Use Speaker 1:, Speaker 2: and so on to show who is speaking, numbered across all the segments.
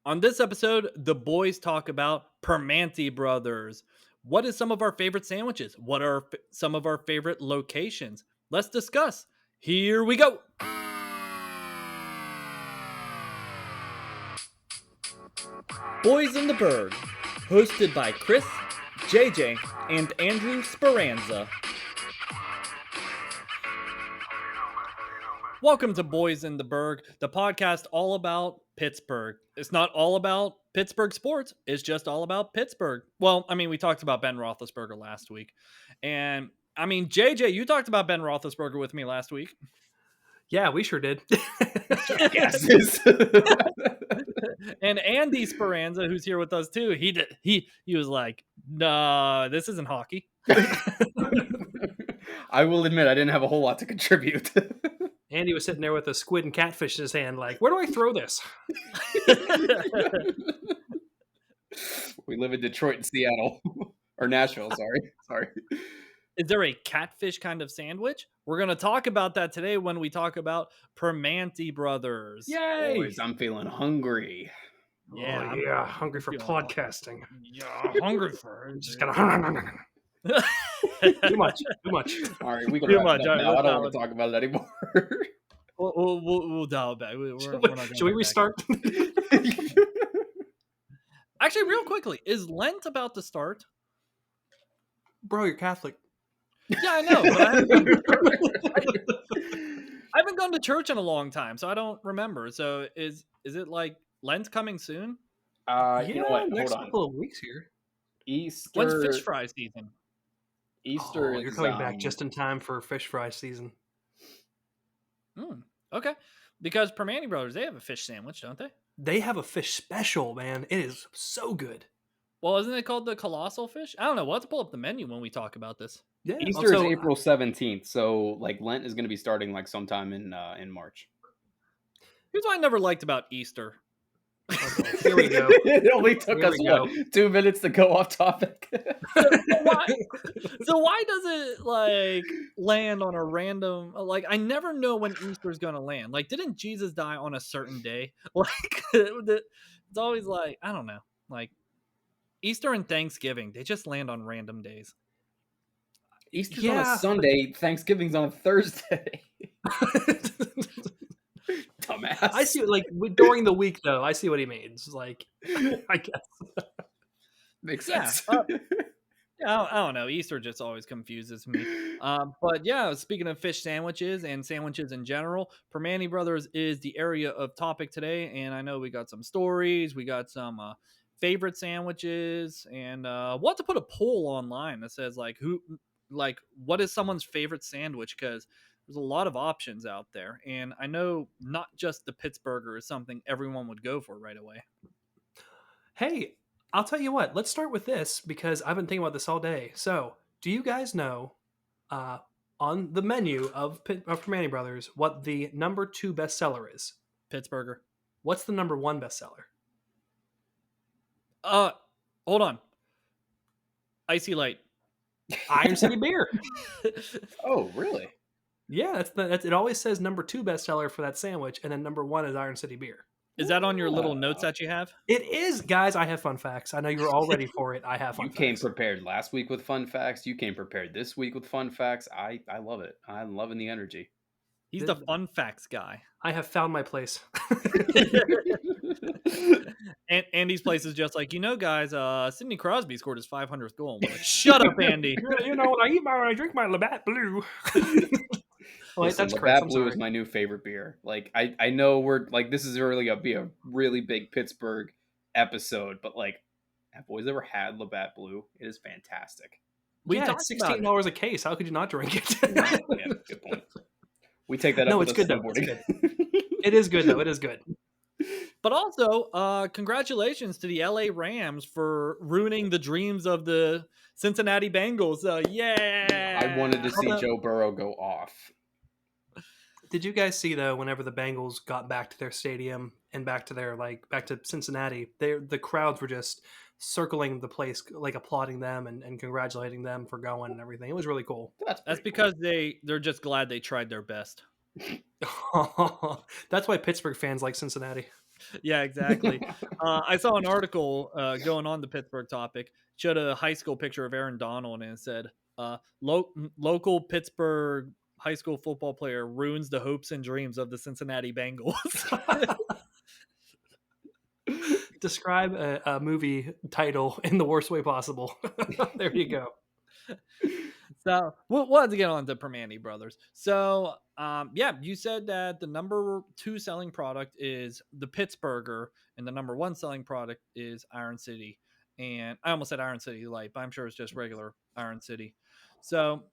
Speaker 1: On this episode, the boys talk about Primanti Brothers. What is some of our favorite sandwiches? What are some of our favorite locations? Let's discuss. Here we go. Boys in the Burgh, hosted by Chris, JJ, and Andrew Speranza. Welcome to Boys in the Burgh, the podcast all about Pittsburgh. It's not all about Pittsburgh sports. It's just all about Pittsburgh. Well, I mean, we talked about Ben Roethlisberger last week. And I mean, JJ, you talked about Ben Roethlisberger with me last week.
Speaker 2: Yeah, we sure did.
Speaker 1: Yes. And Andy Speranza, who's here with us too, he was like, "No, this isn't hockey."
Speaker 3: I will admit I didn't have a whole lot to contribute.
Speaker 2: Andy was sitting there with a squid and catfish in his hand, like, where do I throw this?
Speaker 3: We live in Detroit and Seattle. Or Nashville, sorry.
Speaker 1: Is there a catfish kind of sandwich? We're going to talk about that today when we talk about Primanti Brothers.
Speaker 2: Yay!
Speaker 3: Boys, I'm feeling hungry.
Speaker 1: Yeah,
Speaker 2: yeah, hungry for podcasting.
Speaker 1: Yeah, hungry for it.
Speaker 2: Just gotta too much.
Speaker 3: All right, we can
Speaker 1: Too
Speaker 3: wrap
Speaker 1: much.
Speaker 3: it up now. I don't want to talk about it anymore.
Speaker 1: We'll dial it back.
Speaker 2: Should we restart?
Speaker 1: Actually, real quickly, is Lent about to start?
Speaker 2: Bro, you're Catholic.
Speaker 1: Yeah, I know, but I haven't gone to church in a long time, so I don't remember. So is it like Lent coming soon?
Speaker 3: You know what?
Speaker 2: Next
Speaker 3: Hold on.
Speaker 2: couple of weeks here.
Speaker 3: Easter.
Speaker 1: When's fish fry season?
Speaker 3: Easter is
Speaker 2: you're coming back just in time for fish fry season.
Speaker 1: Okay. Because Primanti Brothers, they have a fish sandwich, don't they?
Speaker 2: They have a fish special, man. It is so good.
Speaker 1: Well, isn't it called the colossal fish? I don't know. We'll have to pull up the menu when we talk about this.
Speaker 2: Yeah.
Speaker 3: Easter is April 17th, so like Lent is going to be starting like sometime in March.
Speaker 1: Here's what I never liked about Easter.
Speaker 2: Okay, here we go.
Speaker 3: It only took us 2 minutes to go off topic.
Speaker 1: So why does it like land on a random? Like I never know when Easter's gonna land. Like, didn't Jesus die on a certain day? Like it's always like I don't know. Like Easter and Thanksgiving, they just land on random days.
Speaker 3: Easter's on a Sunday. Thanksgiving's on a Thursday. Dumbass.
Speaker 2: I see, like during the week though. I see what he means. Like, I guess
Speaker 3: makes sense.
Speaker 1: Yeah, I don't know. Easter just always confuses me. But yeah, speaking of fish sandwiches and sandwiches in general, Primanti Brothers is the area of topic today, and I know we got some stories, we got some favorite sandwiches, and we'll have to put a poll online that says what is someone's favorite sandwich, because there's a lot of options out there, and I know not just the Pittsburgher is something everyone would go for right away.
Speaker 2: Hey, I'll tell you what. Let's start with this because I've been thinking about this all day. So, do you guys know on the menu of Primanti Brothers what the number 2 bestseller is?
Speaker 1: Pittsburgher.
Speaker 2: What's the number 1 bestseller?
Speaker 1: Hold on. Icy Light.
Speaker 2: Iron City Beer.
Speaker 3: Oh, really?
Speaker 2: Yeah, that's it. Always says number 2 bestseller for that sandwich, and then number 1 is Iron City Beer.
Speaker 1: Is that on your little notes that you have?
Speaker 2: It is, guys. I have fun facts. I know you're all ready for it. I have fun facts.
Speaker 3: You came prepared last week with fun facts. You came prepared this week with fun facts. I love it. I'm loving the energy.
Speaker 1: He's the fun facts guy.
Speaker 2: I have found my place.
Speaker 1: And Andy's place is just like, guys, Sidney Crosby scored his 500th goal. Like, shut up, Andy.
Speaker 2: When I drink my Labatt Blue.
Speaker 3: Listen, Labatt Blue is my new favorite beer. Like, I know we're like, this is really gonna be a really big Pittsburgh episode, but like, have boys ever had Labatt Blue? It is fantastic.
Speaker 2: It's $16 a case. How could you not drink it?
Speaker 3: Yeah, good point. We take that up.
Speaker 2: No, it's good though. It is good though. It is good.
Speaker 1: But also, congratulations to the LA Rams for ruining the dreams of the Cincinnati Bengals. Yeah.
Speaker 3: I wanted to see Joe Burrow go off.
Speaker 2: Did you guys see though? Whenever the Bengals got back to their stadium and back to Cincinnati, the crowds were just circling the place, like applauding them and congratulating them for going and everything. It was really cool.
Speaker 1: That's because they're just glad they tried their best.
Speaker 2: That's why Pittsburgh fans like Cincinnati.
Speaker 1: Yeah, exactly. I saw an article going on the Pittsburgh topic, showed a high school picture of Aaron Donald, and it said, local Pittsburgh high school football player ruins the hopes and dreams of the Cincinnati Bengals.
Speaker 2: Describe a movie title in the worst way possible. There you go.
Speaker 1: So we'll have to get on to Primanti Brothers. So yeah, you said that the number 2 selling product is the Pittsburgher, and the number 1 selling product is Iron City. And I almost said Iron City Light, but I'm sure it's just regular Iron City. So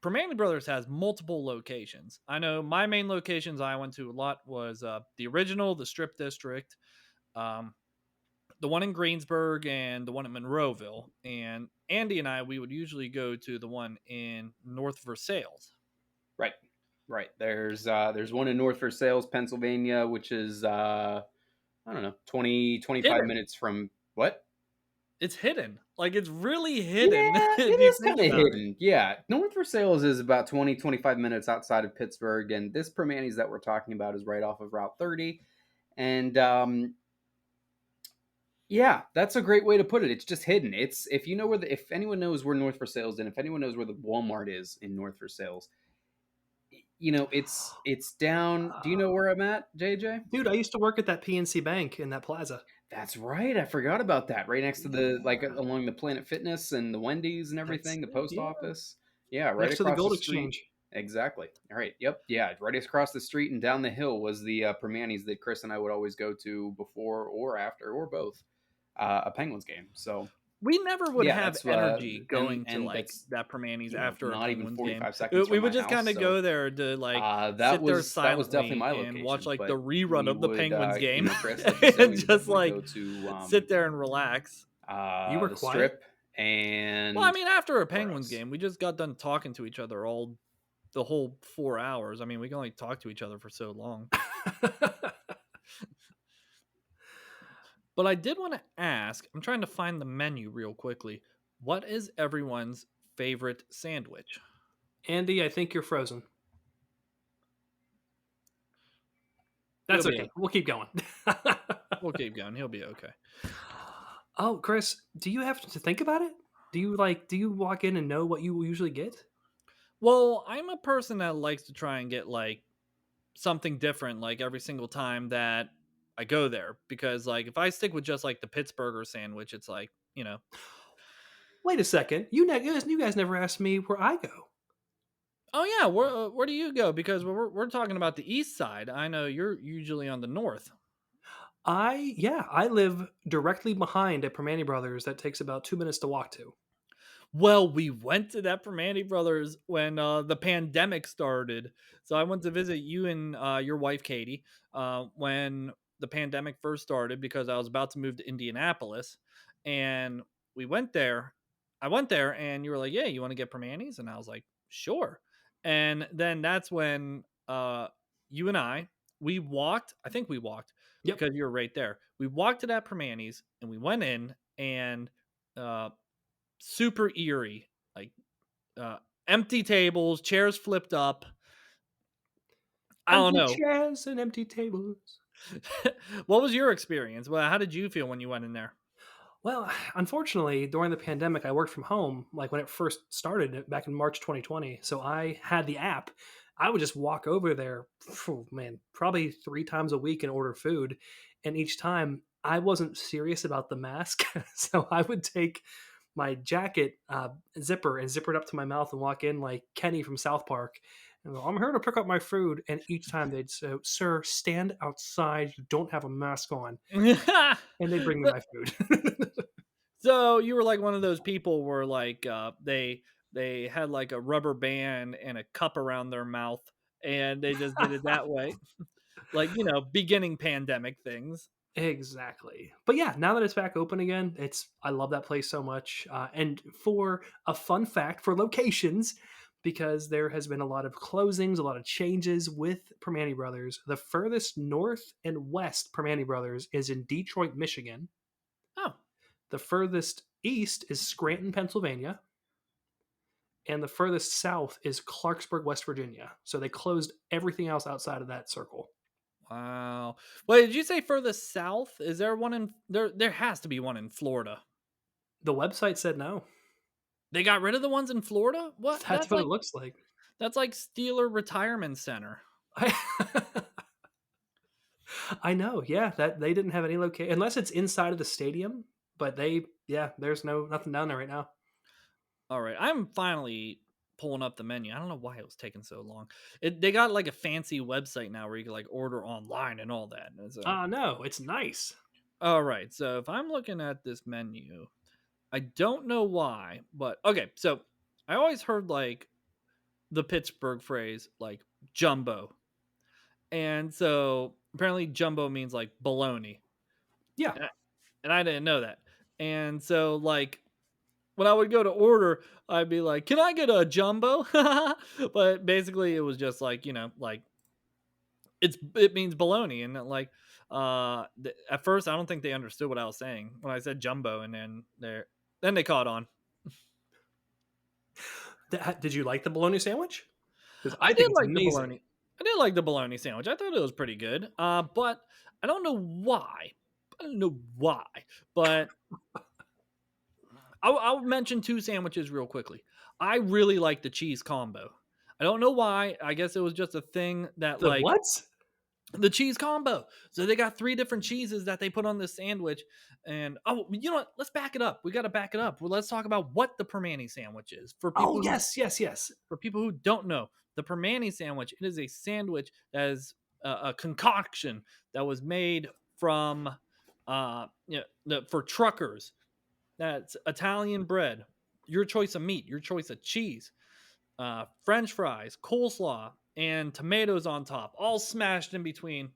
Speaker 1: Primanti Brothers has multiple locations. I know my main locations I went to a lot was the original, the Strip District, um, the one in Greensburg, and the one in Monroeville. And Andy and I, we would usually go to the one in North Versailles.
Speaker 3: Right, right. There's one in North Versailles, Pennsylvania, which is I don't know, 25
Speaker 1: Hidden.
Speaker 3: minutes from what?
Speaker 1: It's hidden. Like, it's really hidden
Speaker 3: Yeah,
Speaker 1: if
Speaker 3: it
Speaker 1: you
Speaker 3: is
Speaker 1: think
Speaker 3: kind of
Speaker 1: about it.
Speaker 3: hidden. Yeah, North Versailles is about 25 minutes outside of Pittsburgh, and this Primanti's that we're talking about is right off of Route 30. And yeah, that's a great way to put it. It's just hidden. It's if you know where if anyone knows where North Versailles is, and if anyone knows where the Walmart is in North Versailles, it's down. Do you know where I'm at, JJ?
Speaker 2: Dude, I used to work at that PNC Bank in that plaza.
Speaker 3: That's right. I forgot about that. Right next to the like
Speaker 2: Yeah,
Speaker 3: along the Planet Fitness and the Wendy's and
Speaker 2: that's
Speaker 3: everything, the
Speaker 2: it.
Speaker 3: post
Speaker 2: Yeah,
Speaker 3: office. Yeah, right
Speaker 2: next to the
Speaker 3: across the
Speaker 2: Gold
Speaker 3: street.
Speaker 2: Exchange.
Speaker 3: Exactly. All right. Yep. Yeah, right across the street and down the hill was the Primanti's that Chris and I would always go to before or after or both a Penguins game. So
Speaker 1: We never would
Speaker 3: yeah,
Speaker 1: have
Speaker 3: that's
Speaker 1: energy going to
Speaker 3: and
Speaker 1: like
Speaker 3: that's
Speaker 1: that Permanis after a
Speaker 3: not even
Speaker 1: Penguins game.
Speaker 3: 45 seconds
Speaker 1: We
Speaker 3: from
Speaker 1: would
Speaker 3: my
Speaker 1: just kind
Speaker 3: house.
Speaker 1: of
Speaker 3: So
Speaker 1: go there to like
Speaker 3: that
Speaker 1: sit there
Speaker 3: was definitely
Speaker 1: silently
Speaker 3: my
Speaker 1: and watch
Speaker 3: location.
Speaker 1: like the
Speaker 3: But
Speaker 1: rerun
Speaker 3: we
Speaker 1: of the
Speaker 3: would,
Speaker 1: Penguins game
Speaker 3: Chris, like you said,
Speaker 1: and
Speaker 3: we would
Speaker 1: just
Speaker 3: definitely
Speaker 1: like
Speaker 3: go to
Speaker 1: sit there and relax.
Speaker 2: You were
Speaker 3: the
Speaker 2: quiet.
Speaker 3: strip
Speaker 1: Well, I
Speaker 3: and
Speaker 1: mean, after a
Speaker 3: where
Speaker 1: Penguins
Speaker 3: else?
Speaker 1: game, we just got done talking to each other all the whole 4 hours. I mean, we can only talk to each other for so long. But I did want to ask, I'm trying to find the menu real quickly. What is everyone's favorite sandwich?
Speaker 2: Andy, I think you're frozen.
Speaker 1: He'll
Speaker 2: That's
Speaker 1: be
Speaker 2: okay.
Speaker 1: okay.
Speaker 2: We'll keep going.
Speaker 1: We'll keep going. He'll be okay.
Speaker 2: Oh, Chris, do you have to think about it? Do you walk in and know what you will usually get?
Speaker 1: Well, I'm a person that likes to try and get like something different like every single time that I go there because like if I stick with just like the Pittsburgher sandwich, it's like,
Speaker 2: Wait a second. You guys never asked me where I go.
Speaker 1: oh yeah, where do you go? Because we're talking about the east side. I know you're usually on the north.
Speaker 2: I live directly behind a Primanti Brothers that takes about 2 minutes to walk to.
Speaker 1: Well, we went to that Primanti Brothers when the pandemic started. So I went to visit you and your wife Katie when the pandemic first started because I was about to move to Indianapolis, and we went there. I went there, and you were like, "Yeah, you want to get Primanti's?" And I was like, "Sure." And then that's when you and we walked. I think we walked
Speaker 2: Yep.
Speaker 1: because you were right there. We walked to that Primanti's, and we went in and. Uh, Super eerie, like uh, empty tables, chairs flipped up. I don't
Speaker 2: Empty
Speaker 1: know.
Speaker 2: chairs and empty tables.
Speaker 1: What was your experience? Well, how did you feel when you went in there?
Speaker 2: Well, unfortunately, during the pandemic, I worked from home, like when it first started back in March 2020. So I had the app. I would just walk over there, man, probably 3 times a week and order food. And each time I wasn't serious about the mask. So I would take my jacket zipper and zipper it up to my mouth and walk in like Kenny from South Park. And go, I'm here to pick up my food. And each time they'd say, Sir, stand outside. You don't have a mask on. And they'd bring me
Speaker 1: so,
Speaker 2: my food.
Speaker 1: so you were like one of those people where like they had like a rubber band and a cup around their mouth and they just did it that way. Like, beginning pandemic things.
Speaker 2: Exactly. But yeah, now that it's back open again, I love that place so much. And for a fun fact for locations, because there has been a lot of closings, a lot of changes with Primanti Brothers. The furthest north and west Primanti Brothers is in Detroit, Michigan.
Speaker 1: Oh.
Speaker 2: The furthest east is Scranton, Pennsylvania. And the furthest south is Clarksburg, West Virginia. So they closed everything else outside of that circle.
Speaker 1: Wow. Wait, did you say further south? Is there one in there? There has to be one in Florida.
Speaker 2: The website said no.
Speaker 1: They got rid of the ones in Florida? What?
Speaker 2: That's what it looks like.
Speaker 1: That's like Steeler Retirement Center.
Speaker 2: I, I know, yeah, that they didn't have any location unless it's inside of the stadium. But there's nothing down there right now.
Speaker 1: All right, I'm finally pulling up the menu. I don't know why it was taking so long. They got like a fancy website now where you can like order online and all that. And so,
Speaker 2: No, it's nice.
Speaker 1: all right, so if I'm looking at this menu, I don't know why, but okay. So I always heard like the Pittsburgh phrase like jumbo, and so apparently jumbo means like bologna,
Speaker 2: Yeah.
Speaker 1: and I didn't know that. And so like when I would go to order, I'd be like, "Can I get a jumbo?" But basically, it was just like like it means bologna, and like at first, I don't think they understood what I was saying when I said jumbo, and then they caught on.
Speaker 2: Did you like the bologna sandwich? Because
Speaker 1: I
Speaker 2: I think
Speaker 1: did
Speaker 2: it's
Speaker 1: like the
Speaker 2: amazing.
Speaker 1: bologna. I did like the bologna sandwich. I thought it was pretty good. But I don't know why. I don't know why, but I'll mention two sandwiches real quickly. I really like the cheese combo. I don't know why. I guess it was just a thing that
Speaker 2: The
Speaker 1: like
Speaker 2: what?
Speaker 1: the cheese combo. So they got three different cheeses that they put on this sandwich. And you know what? Let's back it up. We got to back it up. Well, let's talk about what the Primanti sandwich is
Speaker 2: Oh, yes.
Speaker 1: for people who don't know. The Primanti sandwich. It is a sandwich that is a concoction that was made from for truckers. That's Italian bread, your choice of meat, your choice of cheese, French fries, coleslaw, and tomatoes on top, all smashed in between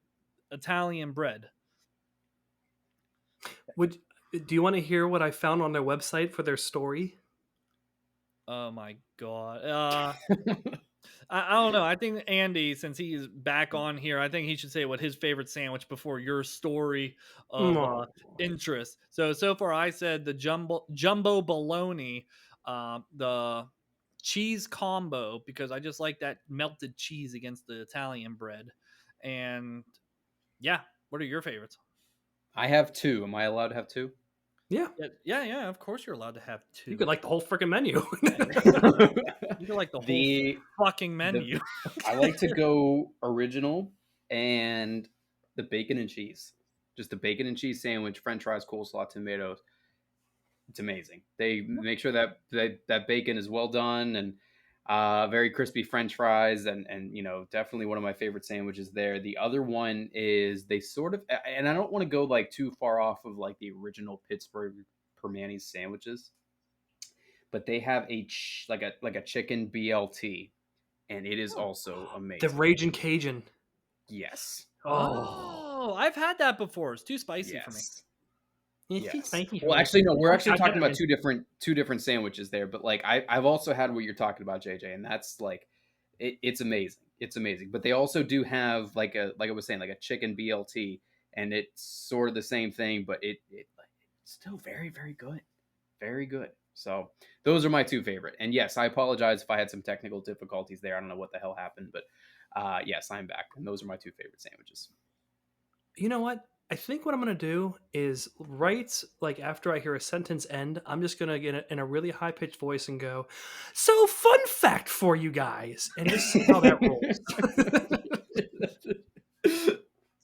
Speaker 1: Italian bread.
Speaker 2: Do you want to hear what I found on their website for their story?
Speaker 1: Oh my god! I don't know. I think Andy, since he's back on here, I think he should say what his favorite sandwich before your story of
Speaker 2: No.
Speaker 1: interest. So far, I said the jumbo bologna, the cheese combo because I just like that melted cheese against the Italian bread, and yeah. What are your favorites?
Speaker 3: I have two. Am I allowed to have two?
Speaker 2: Yeah.
Speaker 1: Yeah. Of course, you're allowed to have
Speaker 2: You
Speaker 1: two.
Speaker 2: could like the whole freaking menu.
Speaker 1: You can like the whole
Speaker 3: the
Speaker 1: fucking
Speaker 3: the
Speaker 1: menu.
Speaker 3: I like to go original and the bacon and cheese. Just the bacon and cheese sandwich, French fries, coleslaw, tomatoes. It's amazing. They make sure that bacon is well done and very crispy French fries and definitely one of my favorite sandwiches there. The other one is they sort of and I don't want to go like too far off of like the original Pittsburgh Permanis sandwiches, but they have like a chicken BLT and it is also
Speaker 2: The
Speaker 3: amazing.
Speaker 2: Raging Cajun.
Speaker 3: Yes.
Speaker 1: Oh, I've had that before. It's too spicy for me.
Speaker 3: Yes.
Speaker 2: It's too
Speaker 3: Yes.
Speaker 2: spicy for
Speaker 3: Well,
Speaker 2: me.
Speaker 3: actually, no. We're actually
Speaker 2: I've
Speaker 3: talking
Speaker 2: never
Speaker 3: about two different sandwiches there. But like, I've also had what you're talking about, JJ, and that's like, it's amazing. It's amazing. But they also do have like I was saying, like a chicken BLT, and it's sort of the same thing, but it's still very very good, very good. So those are my two favorite. And yes, I apologize if I had some technical difficulties there. I don't know what the hell happened, but yes, I'm back, and those are my two favorite sandwiches.
Speaker 2: You know what? I think what I'm gonna do is right like after I hear a sentence end, I'm just gonna get it in a really high pitched voice and go, "So fun fact for you guys," and just see how that rolls.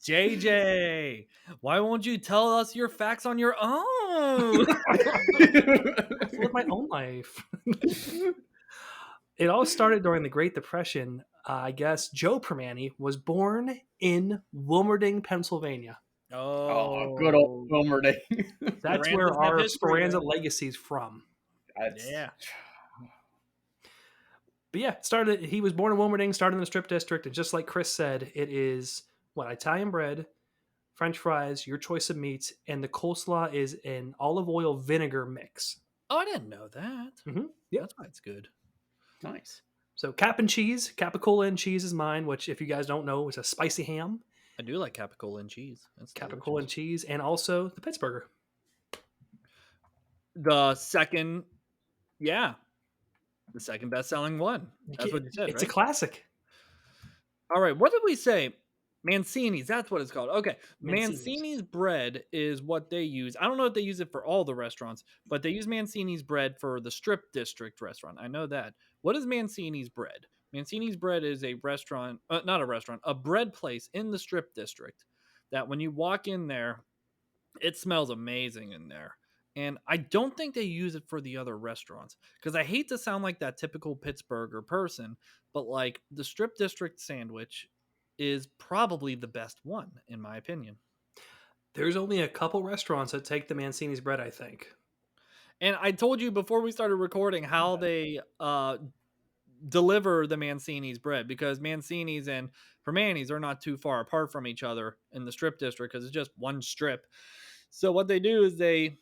Speaker 1: JJ, why won't you tell us your facts on your own?
Speaker 2: I live my own life. It all started during the Great Depression. I guess Joe Primanti was born in Wilmerding, Pennsylvania.
Speaker 3: Oh, good old
Speaker 1: Oh,
Speaker 3: Wilmer Day.
Speaker 2: That's where
Speaker 1: Speranza's have
Speaker 2: our
Speaker 1: history
Speaker 2: Speranza
Speaker 1: there.
Speaker 2: legacy is from.
Speaker 3: That's
Speaker 1: Yeah.
Speaker 2: But yeah, he was born in Wilmerding, started in the Strip District, and just like Chris said, it is Italian bread, French fries, your choice of meat, and the coleslaw is an olive oil vinegar mix.
Speaker 1: Oh, I didn't know that.
Speaker 2: Mm-hmm. Yep.
Speaker 1: That's why it's good.
Speaker 3: nice.
Speaker 2: So cap and cheese, capicola and cheese is mine, which if you guys don't know is a spicy ham.
Speaker 1: I do like capicola and cheese. That's
Speaker 2: Capicola and
Speaker 1: delicious.
Speaker 2: cheese, and also the Pittsburgher.
Speaker 1: The second, yeah, the second best-selling one. That's what you said,
Speaker 2: It's
Speaker 1: right?
Speaker 2: a classic.
Speaker 1: All right. What did we say? Mancini's, that's what it's called. Okay.
Speaker 2: Mancini's.
Speaker 1: Mancini's bread is what they use. I don't know if they use it for all the restaurants, but they use Mancini's bread for the Strip District restaurant. I know that. What is Mancini's bread? Mancini's bread is a restaurant, not a restaurant, a bread place in the Strip District that when you walk in there, it smells amazing in there. And I don't think they use it for the other restaurants because I hate to sound like that typical Pittsburgher person, but like the Strip District sandwich is probably the best one, in my opinion.
Speaker 2: There's only a couple restaurants that take the Mancini's bread, I think.
Speaker 1: And I told you before we started recording how they deliver the Mancini's bread because Mancini's and Primanti's are not too far apart from each other in the Strip District because it's just one strip. So what they do is they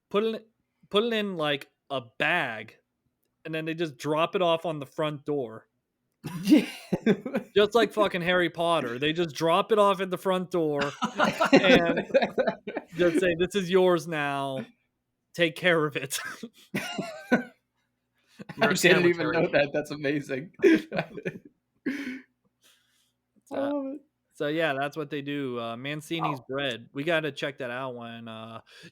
Speaker 1: put it put it in like a bag and then they just drop it off on the front door. Just like fucking Harry Potter. They just drop it off at the front door and just say, "This is yours now. Take care of it."
Speaker 3: I didn't even know that. That's amazing.
Speaker 1: So yeah, that's what they do. Mancini's bread. We got to check that out when.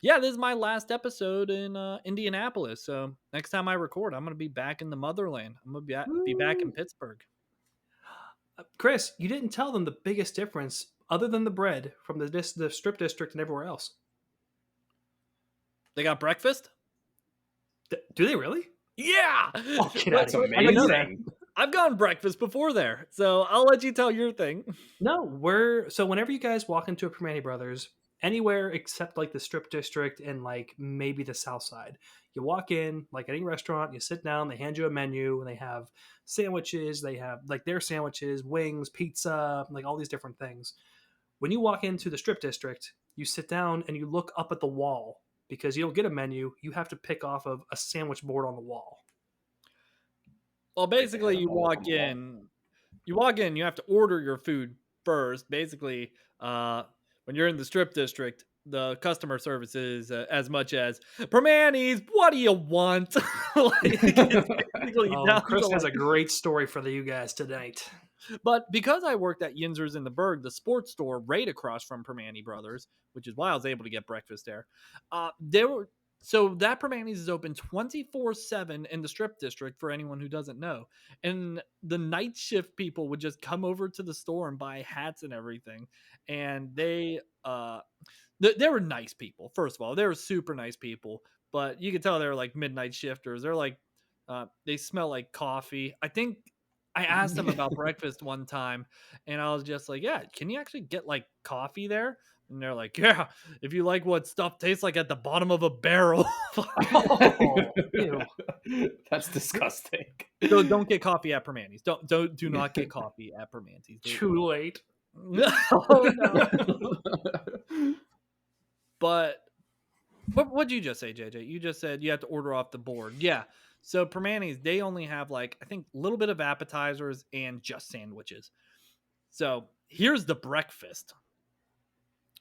Speaker 1: Yeah, this is my last episode in Indianapolis. So next time I record, I'm gonna be back in the motherland. I'm gonna be back in Pittsburgh.
Speaker 2: Chris, you didn't tell them the biggest difference, other than the bread, from the Strip District and everywhere else.
Speaker 1: They got breakfast.
Speaker 2: Do they really?
Speaker 1: Yeah,
Speaker 3: that's amazing.
Speaker 1: I've gone breakfast before there, so I'll let you tell your thing.
Speaker 2: No, so whenever you guys walk into a Primanti Brothers, anywhere except like the Strip District and like maybe the South Side, you walk in like any restaurant, you sit down, they hand you a menu, and they have sandwiches, they have like their sandwiches, wings, pizza, like all these different things. When you walk into the Strip District, you sit down and you look up at the wall because you don't get a menu, you have to pick off of a sandwich board on the wall.
Speaker 1: Well, basically, you walk in, you have to order your food first. Basically, when you're in the Strip District, the customer service is as much as Primanti's. What do you want?
Speaker 2: Chris has a great story for you guys tonight.
Speaker 1: But because I worked at Yinzer's in the Burgh, the sports store right across from Primanti Brothers, which is why I was able to get breakfast there, so that Primanti's is open 24/7 in the Strip District for anyone who doesn't know. And the night shift people would just come over to the store and buy hats and everything. And they were nice people. First of all, they were super nice people, but you could tell they were like midnight shifters. They're like they smell like coffee. I think I asked them about breakfast one time and I was just like, "Yeah, can you actually get like coffee there?" And they're like, "Yeah, if you like what stuff tastes like at the bottom of a barrel."
Speaker 2: Ew.
Speaker 3: That's disgusting.
Speaker 1: So don't get coffee at Primanti's. Do not get coffee at Primanti's.
Speaker 2: Too late.
Speaker 1: No. But what'd you just say, JJ? You just said you have to order off the board. Yeah. So Primanti's, they only have like I think a little bit of appetizers and just sandwiches. So here's the breakfast.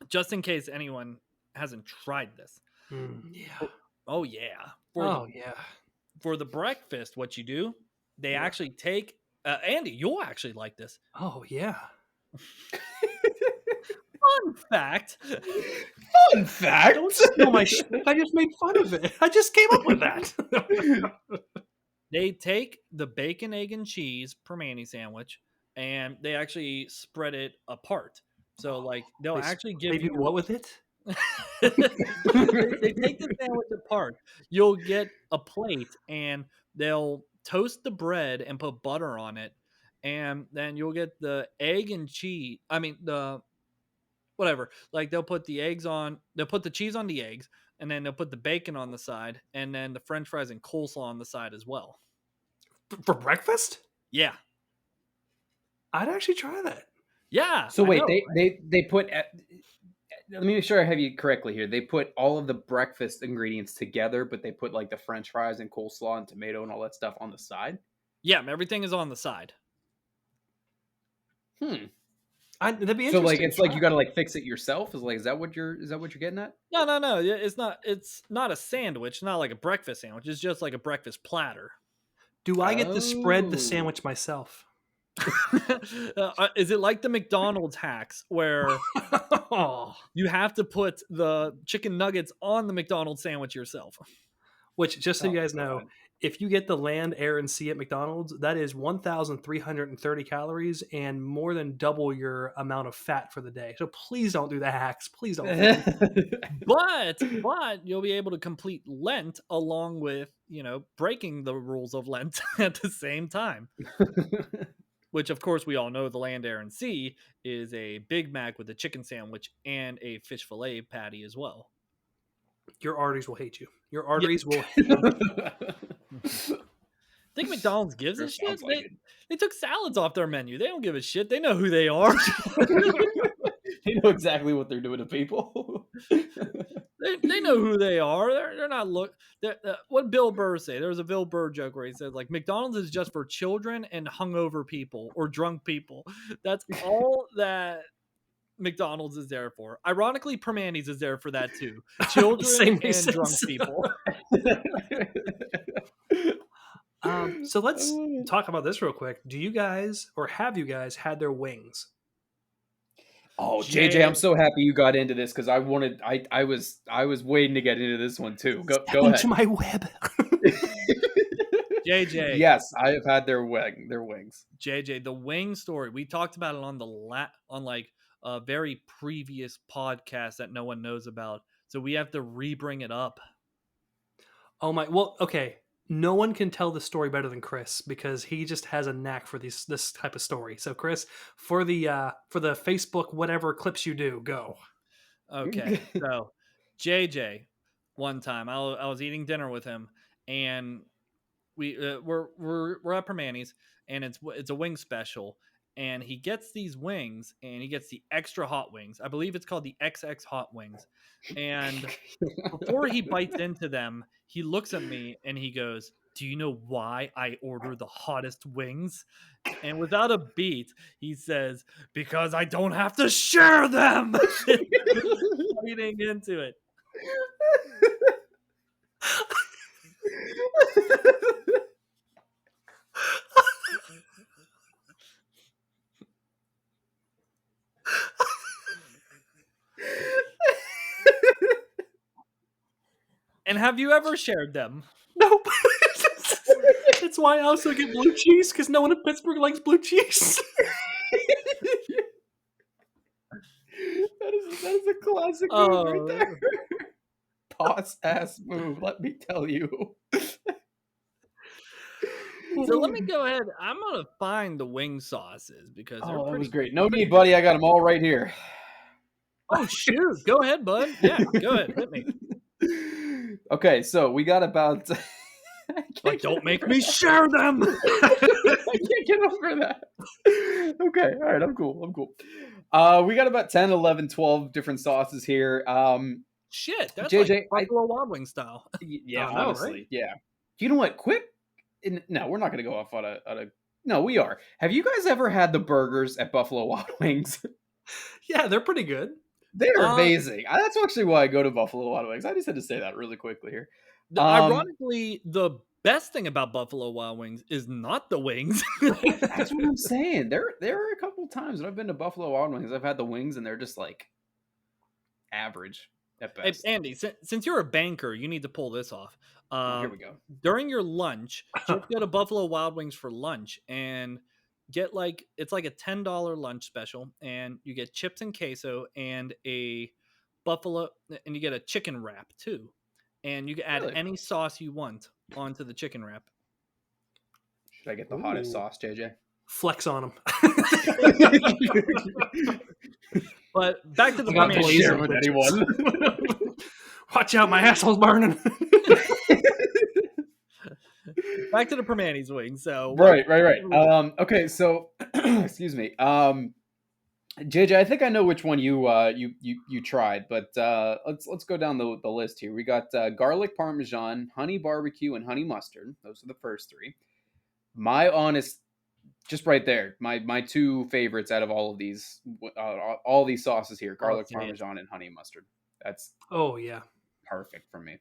Speaker 1: Just in case anyone hasn't tried this.
Speaker 2: Yeah.
Speaker 1: Oh yeah. For the breakfast, what you do, they actually take Andy, you'll actually like this.
Speaker 2: Oh yeah.
Speaker 1: Fun fact.
Speaker 3: Fun fact.
Speaker 2: Don't steal my shit. I just made fun of it. I just came up with that.
Speaker 1: They take the bacon, egg, and cheese Primanti sandwich and they actually spread it apart. So like they'll actually give you
Speaker 2: what with it?
Speaker 1: they take the sandwich apart. You'll get a plate and they'll toast the bread and put butter on it. And then you'll get the egg and cheese. I mean, the whatever. Like they'll put the cheese on the eggs and then they'll put the bacon on the side and then the french fries and coleslaw on the side as well.
Speaker 2: For breakfast?
Speaker 1: Yeah.
Speaker 2: I'd actually try that.
Speaker 1: Yeah.
Speaker 3: So wait, they put. Let me make sure I have you correctly here. They put all of the breakfast ingredients together, but they put like the French fries and coleslaw and tomato and all that stuff on the side.
Speaker 1: Yeah, everything is on the side.
Speaker 2: That'd be interesting.
Speaker 3: So like it's like you got to like fix it yourself. Is that what you're getting at?
Speaker 1: No. It's not a sandwich. Not like a breakfast sandwich. It's just like a breakfast platter.
Speaker 2: Do I get to spread the sandwich myself?
Speaker 1: Is it like the McDonald's hacks where you have to put the chicken nuggets on the McDonald's sandwich yourself?
Speaker 2: Which, just so you
Speaker 3: Oh
Speaker 2: guys know,
Speaker 3: god.
Speaker 2: if you get the land, air, and sea at McDonald's, that is 1,330 calories and more than double your amount of fat for the day. So please don't do the hacks. Please don't fail.
Speaker 1: But you'll be able to complete Lent along with, breaking the rules of Lent at the same time. Which, of course, we all know the land, air, and sea is a Big Mac with a chicken sandwich and a fish fillet patty as well.
Speaker 2: Your arteries will hate you. Your
Speaker 1: Yeah.
Speaker 2: arteries will hate you.
Speaker 1: Think McDonald's gives
Speaker 3: Sure
Speaker 1: a shit?
Speaker 3: sounds like it.
Speaker 1: They took salads off their menu. They don't give a shit. They know who they are.
Speaker 3: They know exactly what they're doing to people.
Speaker 1: They know who they are. They're not what Bill Burr say? There was a Bill Burr joke where he said like McDonald's is just for children and hungover people or drunk people. That's all that McDonald's is there for. Ironically, Primanti's is there for that too. Children and drunk people.
Speaker 2: So let's talk about this real quick. Do you guys, or have you guys, had their wings?
Speaker 3: Oh, JJ, I'm so happy you got into this because I was waiting to get into this one too. Go ahead.
Speaker 2: Into my web.
Speaker 1: JJ.
Speaker 3: Yes, I have had their wings.
Speaker 1: JJ, the wing story. We talked about it on on like a very previous podcast that no one knows about. So we have to re-bring it up.
Speaker 2: Oh my, well, okay. No one can tell the story better than Chris because he just has a knack for this type of story. So Chris, for the Facebook whatever clips you do, go.
Speaker 1: Okay. So JJ, one time I was eating dinner with him and we're at Primanti's and it's a wing special and he gets these wings and he gets the extra hot wings. I believe it's called the XX hot wings. And before he bites into them, he looks at me and he goes, "Do you know why I order the hottest wings?" And without a beat, he says, "Because I don't have to share them." Eating into it. And have you ever shared them?
Speaker 2: Nope. That's why I also get blue cheese, because no one in Pittsburgh likes blue cheese.
Speaker 3: That is a classic move right there. Boss ass move, let me tell you.
Speaker 1: So let me go ahead. I'm gonna find the wing sauces because they're
Speaker 3: that
Speaker 1: pretty
Speaker 3: was great. No need, buddy. I got them all right here.
Speaker 1: Oh shoot! Go ahead, bud. Yeah, go ahead. Hit me.
Speaker 3: Okay, so we got about.
Speaker 1: Like, don't make me share them.
Speaker 3: I can't get over that. Okay, all right, I'm cool. We got about 10, 11, 12 different sauces here.
Speaker 1: Shit, that's
Speaker 3: JJ,
Speaker 1: like Buffalo Wild Wing style.
Speaker 3: Yeah,
Speaker 2: know,
Speaker 3: honestly,
Speaker 2: right?
Speaker 3: yeah. You know what? No, we're not going to go off on a. No, we are. Have you guys ever had the burgers at Buffalo Wild Wings?
Speaker 2: Yeah, they're pretty good.
Speaker 3: They're amazing. That's actually why I go to Buffalo Wild Wings. I just had to say that really quickly here.
Speaker 1: Ironically, the best thing about Buffalo Wild Wings is not the wings.
Speaker 3: That's what I'm saying. There are a couple times when I've been to Buffalo Wild Wings, I've had the wings and they're just like average at best.
Speaker 1: Hey, Andy, since you're a banker, you need to pull this off.
Speaker 3: Here we go.
Speaker 1: During your lunch, just go to Buffalo Wild Wings for lunch and get it's like a $10 lunch special, and you get chips and queso and a buffalo, and you get a chicken wrap too, and you can add any sauce you want onto the chicken wrap.
Speaker 3: Should I get the hottest sauce, JJ?
Speaker 2: Flex on them.
Speaker 1: But back to the
Speaker 3: share with anyone.
Speaker 2: Watch out, my asshole's burning.
Speaker 1: Back to the Primanti's wings. So
Speaker 3: right. Okay, so excuse me. JJ, I think I know which one you tried, but let's go down the list here. We got garlic parmesan, honey barbecue, and honey mustard. Those are the first three. My honest, just right there, my two favorites out of all of these sauces here: garlic parmesan and honey mustard. That's perfect for me.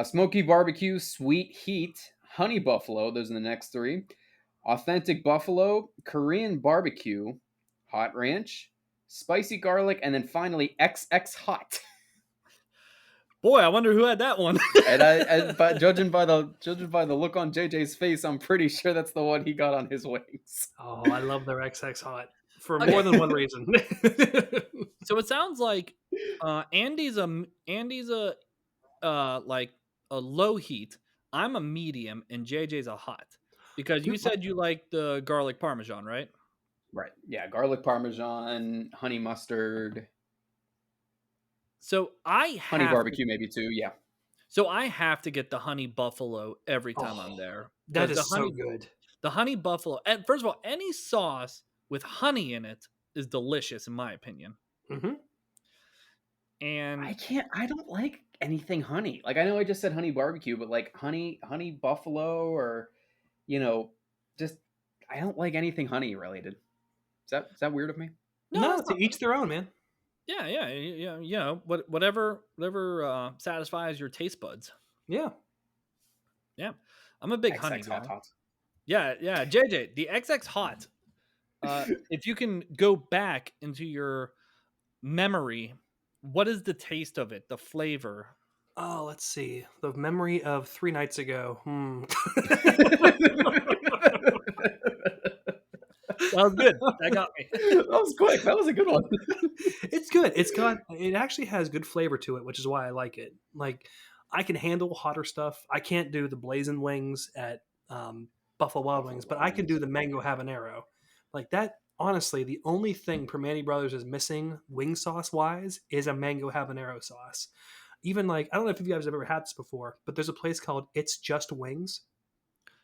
Speaker 3: Smoky barbecue, sweet heat, honey buffalo. Those are the next three. authentic buffalo, Korean barbecue, hot ranch, spicy garlic, and then finally XX hot.
Speaker 1: Boy, I wonder who had that one.
Speaker 3: But judging by the look on JJ's face, I'm pretty sure that's the one he got on his wings.
Speaker 2: Oh, I love their XX hot for more than one reason.
Speaker 1: So it sounds like Andy's a like a low heat. I'm a medium, and JJ's a hot. Because you said you like the garlic parmesan, right?
Speaker 3: Right. Yeah, garlic parmesan, honey mustard,
Speaker 1: So
Speaker 3: honey barbecue maybe too. Yeah.
Speaker 1: So I have to get the honey buffalo every time I'm there.
Speaker 2: That is
Speaker 1: the
Speaker 2: so good.
Speaker 1: The honey buffalo. And first of all, any sauce with honey in it is delicious, in my opinion.
Speaker 2: Mm-hmm.
Speaker 1: And
Speaker 3: I don't like anything honey. Like I know I just said honey barbecue, but like honey buffalo or just I don't like anything honey related. Is that weird of me?
Speaker 2: No, to each their own, man.
Speaker 1: Yeah. Whatever satisfies your taste buds.
Speaker 2: Yeah.
Speaker 1: I'm a big
Speaker 3: XX
Speaker 1: honey guy.
Speaker 3: hot.
Speaker 1: Yeah. JJ, the XX hot. If you can go back into your memory, what is the taste of it? The flavor?
Speaker 2: Oh, let's see. The memory of 3 nights ago.
Speaker 1: That was good. That got me.
Speaker 3: That was quick. That was a good one.
Speaker 2: It's good. It actually has good flavor to it, which is why I like it. Like, I can handle hotter stuff. I can't do the blazing wings at Buffalo Wild Wings, but I can do the mango habanero. Like that, honestly, the only thing Primanti Brothers is missing wing sauce wise is a mango habanero sauce. Even like, I don't know if you guys have ever had this before, but there's a place called It's Just Wings.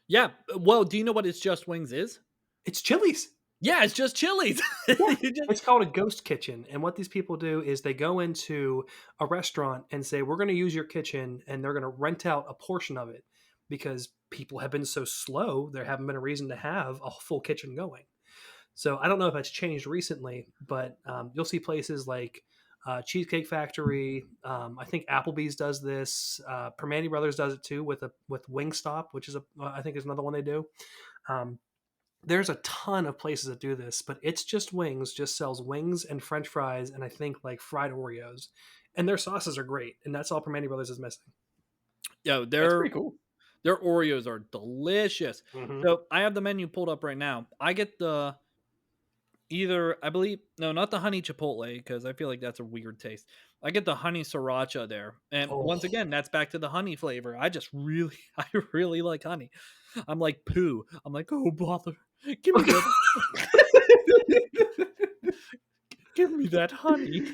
Speaker 1: Yeah. Well, do you know what It's Just Wings is?
Speaker 2: It's Chili's.
Speaker 1: Yeah, it's just Chili's.
Speaker 2: It's called a ghost kitchen. And what these people do is they go into a restaurant and say, we're going to use your kitchen, and they're going to rent out a portion of it because people have been so slow. There haven't been a reason to have a full kitchen going. So I don't know if that's changed recently, but you'll see places like Cheesecake Factory. I think Applebee's does this. Primanti Brothers does it too with Wingstop, which is I think is another one they do. There's a ton of places that do this, but It's Just Wings just sells wings and French fries, and I think like fried Oreos, and their sauces are great, and that's all Primanti Brothers is missing.
Speaker 1: Yo,
Speaker 3: that's pretty cool.
Speaker 1: Their Oreos are delicious. Mm-hmm. So I have the menu pulled up right now. I get not the honey chipotle, because I feel like that's a weird taste. I get the honey sriracha there, and once again, that's back to the honey flavor. I really like honey. I'm like poo. I'm like, oh bother, give me that. Give me that honey.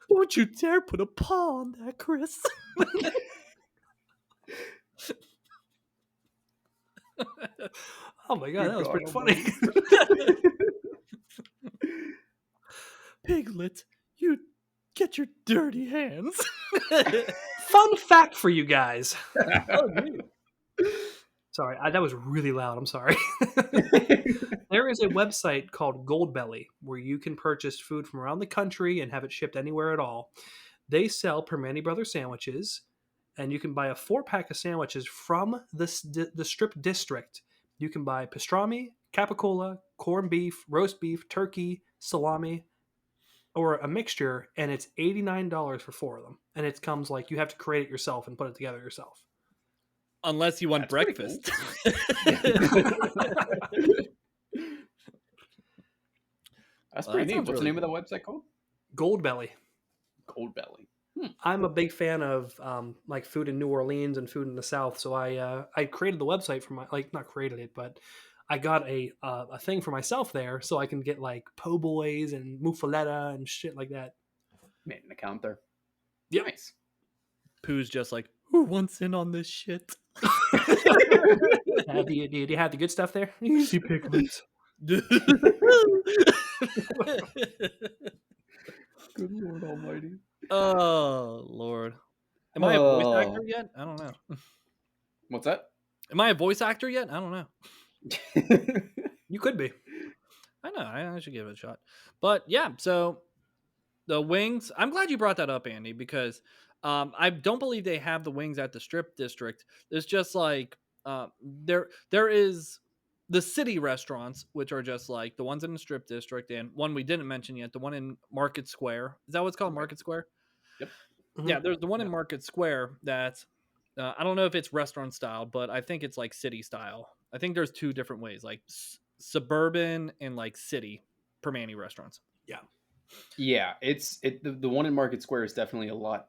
Speaker 1: Don't you dare put a paw on that, Chris.
Speaker 2: Oh my god, that was pretty funny.
Speaker 1: Piglet, you get your dirty hands.
Speaker 2: Fun fact for you guys. Sorry, that was really loud. I'm sorry. There is a website called Goldbelly where you can purchase food from around the country and have it shipped anywhere at all. They sell Primanti Brothers sandwiches, and you can buy a 4-pack of sandwiches from the Strip District. You can buy pastrami, capicola, corned beef, roast beef, turkey, salami, or a mixture, and it's $89 for 4 of them. And it comes like you have to create it yourself and put it together yourself.
Speaker 1: Unless you want breakfast.
Speaker 3: Cool. That's pretty neat. What's the name of the website called?
Speaker 2: Goldbelly.
Speaker 3: Goldbelly.
Speaker 2: I'm a big fan of like food in New Orleans and food in the South, so I created the website for not created it, but I got a thing for myself there, so I can get like po' boys and muffaletta and shit like that.
Speaker 3: Made an account there.
Speaker 2: Yep.
Speaker 3: Nice.
Speaker 1: Pooh's just like, who wants in on this shit?
Speaker 2: Do you have the good stuff there?
Speaker 1: Easy piglets. Good
Speaker 3: Lord Almighty.
Speaker 1: Oh Lord. Am I a voice actor yet? I don't know.
Speaker 3: What's that?
Speaker 1: Am I a voice actor yet? I don't know.
Speaker 2: You could be.
Speaker 1: I know. I should give it a shot. But yeah, so the wings. I'm glad you brought that up, Andy, because I don't believe they have the wings at the Strip District. It's just like There is the city restaurants, which are just like the ones in the Strip District, and one we didn't mention yet, the one in Market Square. Is that what it's called,
Speaker 3: Right.
Speaker 1: Market Square?
Speaker 3: Yep.
Speaker 1: Yeah,
Speaker 2: Mhm.
Speaker 1: there's the one in
Speaker 2: Yeah.
Speaker 1: Market Square that I don't know if it's restaurant style, but I think it's like city style. I think there's two different ways, like suburban and like city Primanti restaurants.
Speaker 2: Yeah.
Speaker 3: Yeah, the one in Market Square is definitely a lot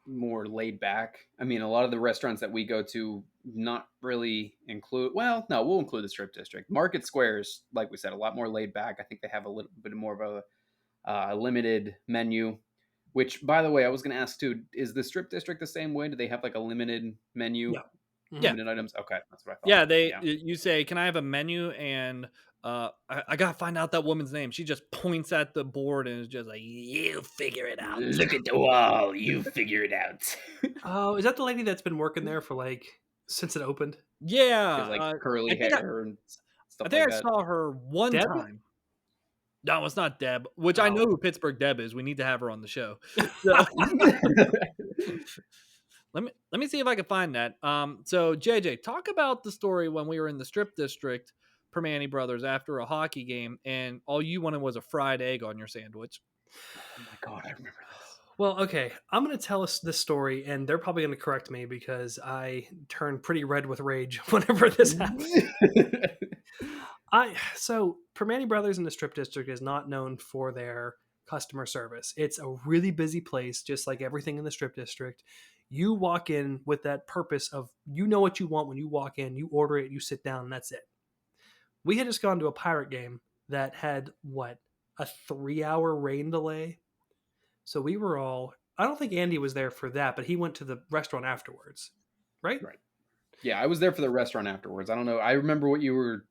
Speaker 3: more laid back. I mean, a lot of the restaurants that we go to not really include. Well, no, we'll include the Strip District. Market Square is, like we said, a lot more laid back. I think they have a little bit more of a limited menu. Which, by the way, I was going to ask too: is the Strip District the same way? Do they have like a limited menu,
Speaker 2: Yeah. Mhm.
Speaker 1: Yeah,
Speaker 3: limited items? Okay, that's what I thought.
Speaker 1: yeah. They
Speaker 3: Yeah.
Speaker 1: you say, "Can I have a menu?" And I gotta find out that woman's name. She just points at the board and is just like, "You figure it out."
Speaker 3: Look at the wall. You figure it out.
Speaker 2: Oh, is that the lady that's been working there for like since it opened?
Speaker 3: She has
Speaker 1: Yeah,
Speaker 3: like
Speaker 1: I
Speaker 3: curly
Speaker 1: think
Speaker 3: hair and
Speaker 1: I
Speaker 3: stuff
Speaker 1: think
Speaker 3: like
Speaker 1: I
Speaker 3: that.
Speaker 1: saw her one
Speaker 2: Deb?
Speaker 1: time. No, it's not Deb, which I know
Speaker 2: Oh.
Speaker 1: who Pittsburgh Deb is. We need to have her on the show. So, let me see if I can find that. So JJ, talk about the story when we were in the Strip District, Primanti Brothers, after a hockey game, and all you wanted was a fried egg on your sandwich.
Speaker 3: Oh my god, I remember this.
Speaker 2: Well, okay. I'm going to tell us this story, and they're probably going to correct me because I turn pretty red with rage whenever this happens. So Primanti Brothers in the Strip District is not known for their customer service. It's a really busy place, just like everything in the Strip District. You walk in with that purpose of you know what you want when you walk in, you order it, you sit down, and that's it. We had just gone to a Pirate game that had what, a 3-hour rain delay. So we were all, I don't think Andy was there for that, but he went to the restaurant afterwards, right?
Speaker 3: Right. Yeah, I was there for the restaurant afterwards. I don't know. I remember what you were.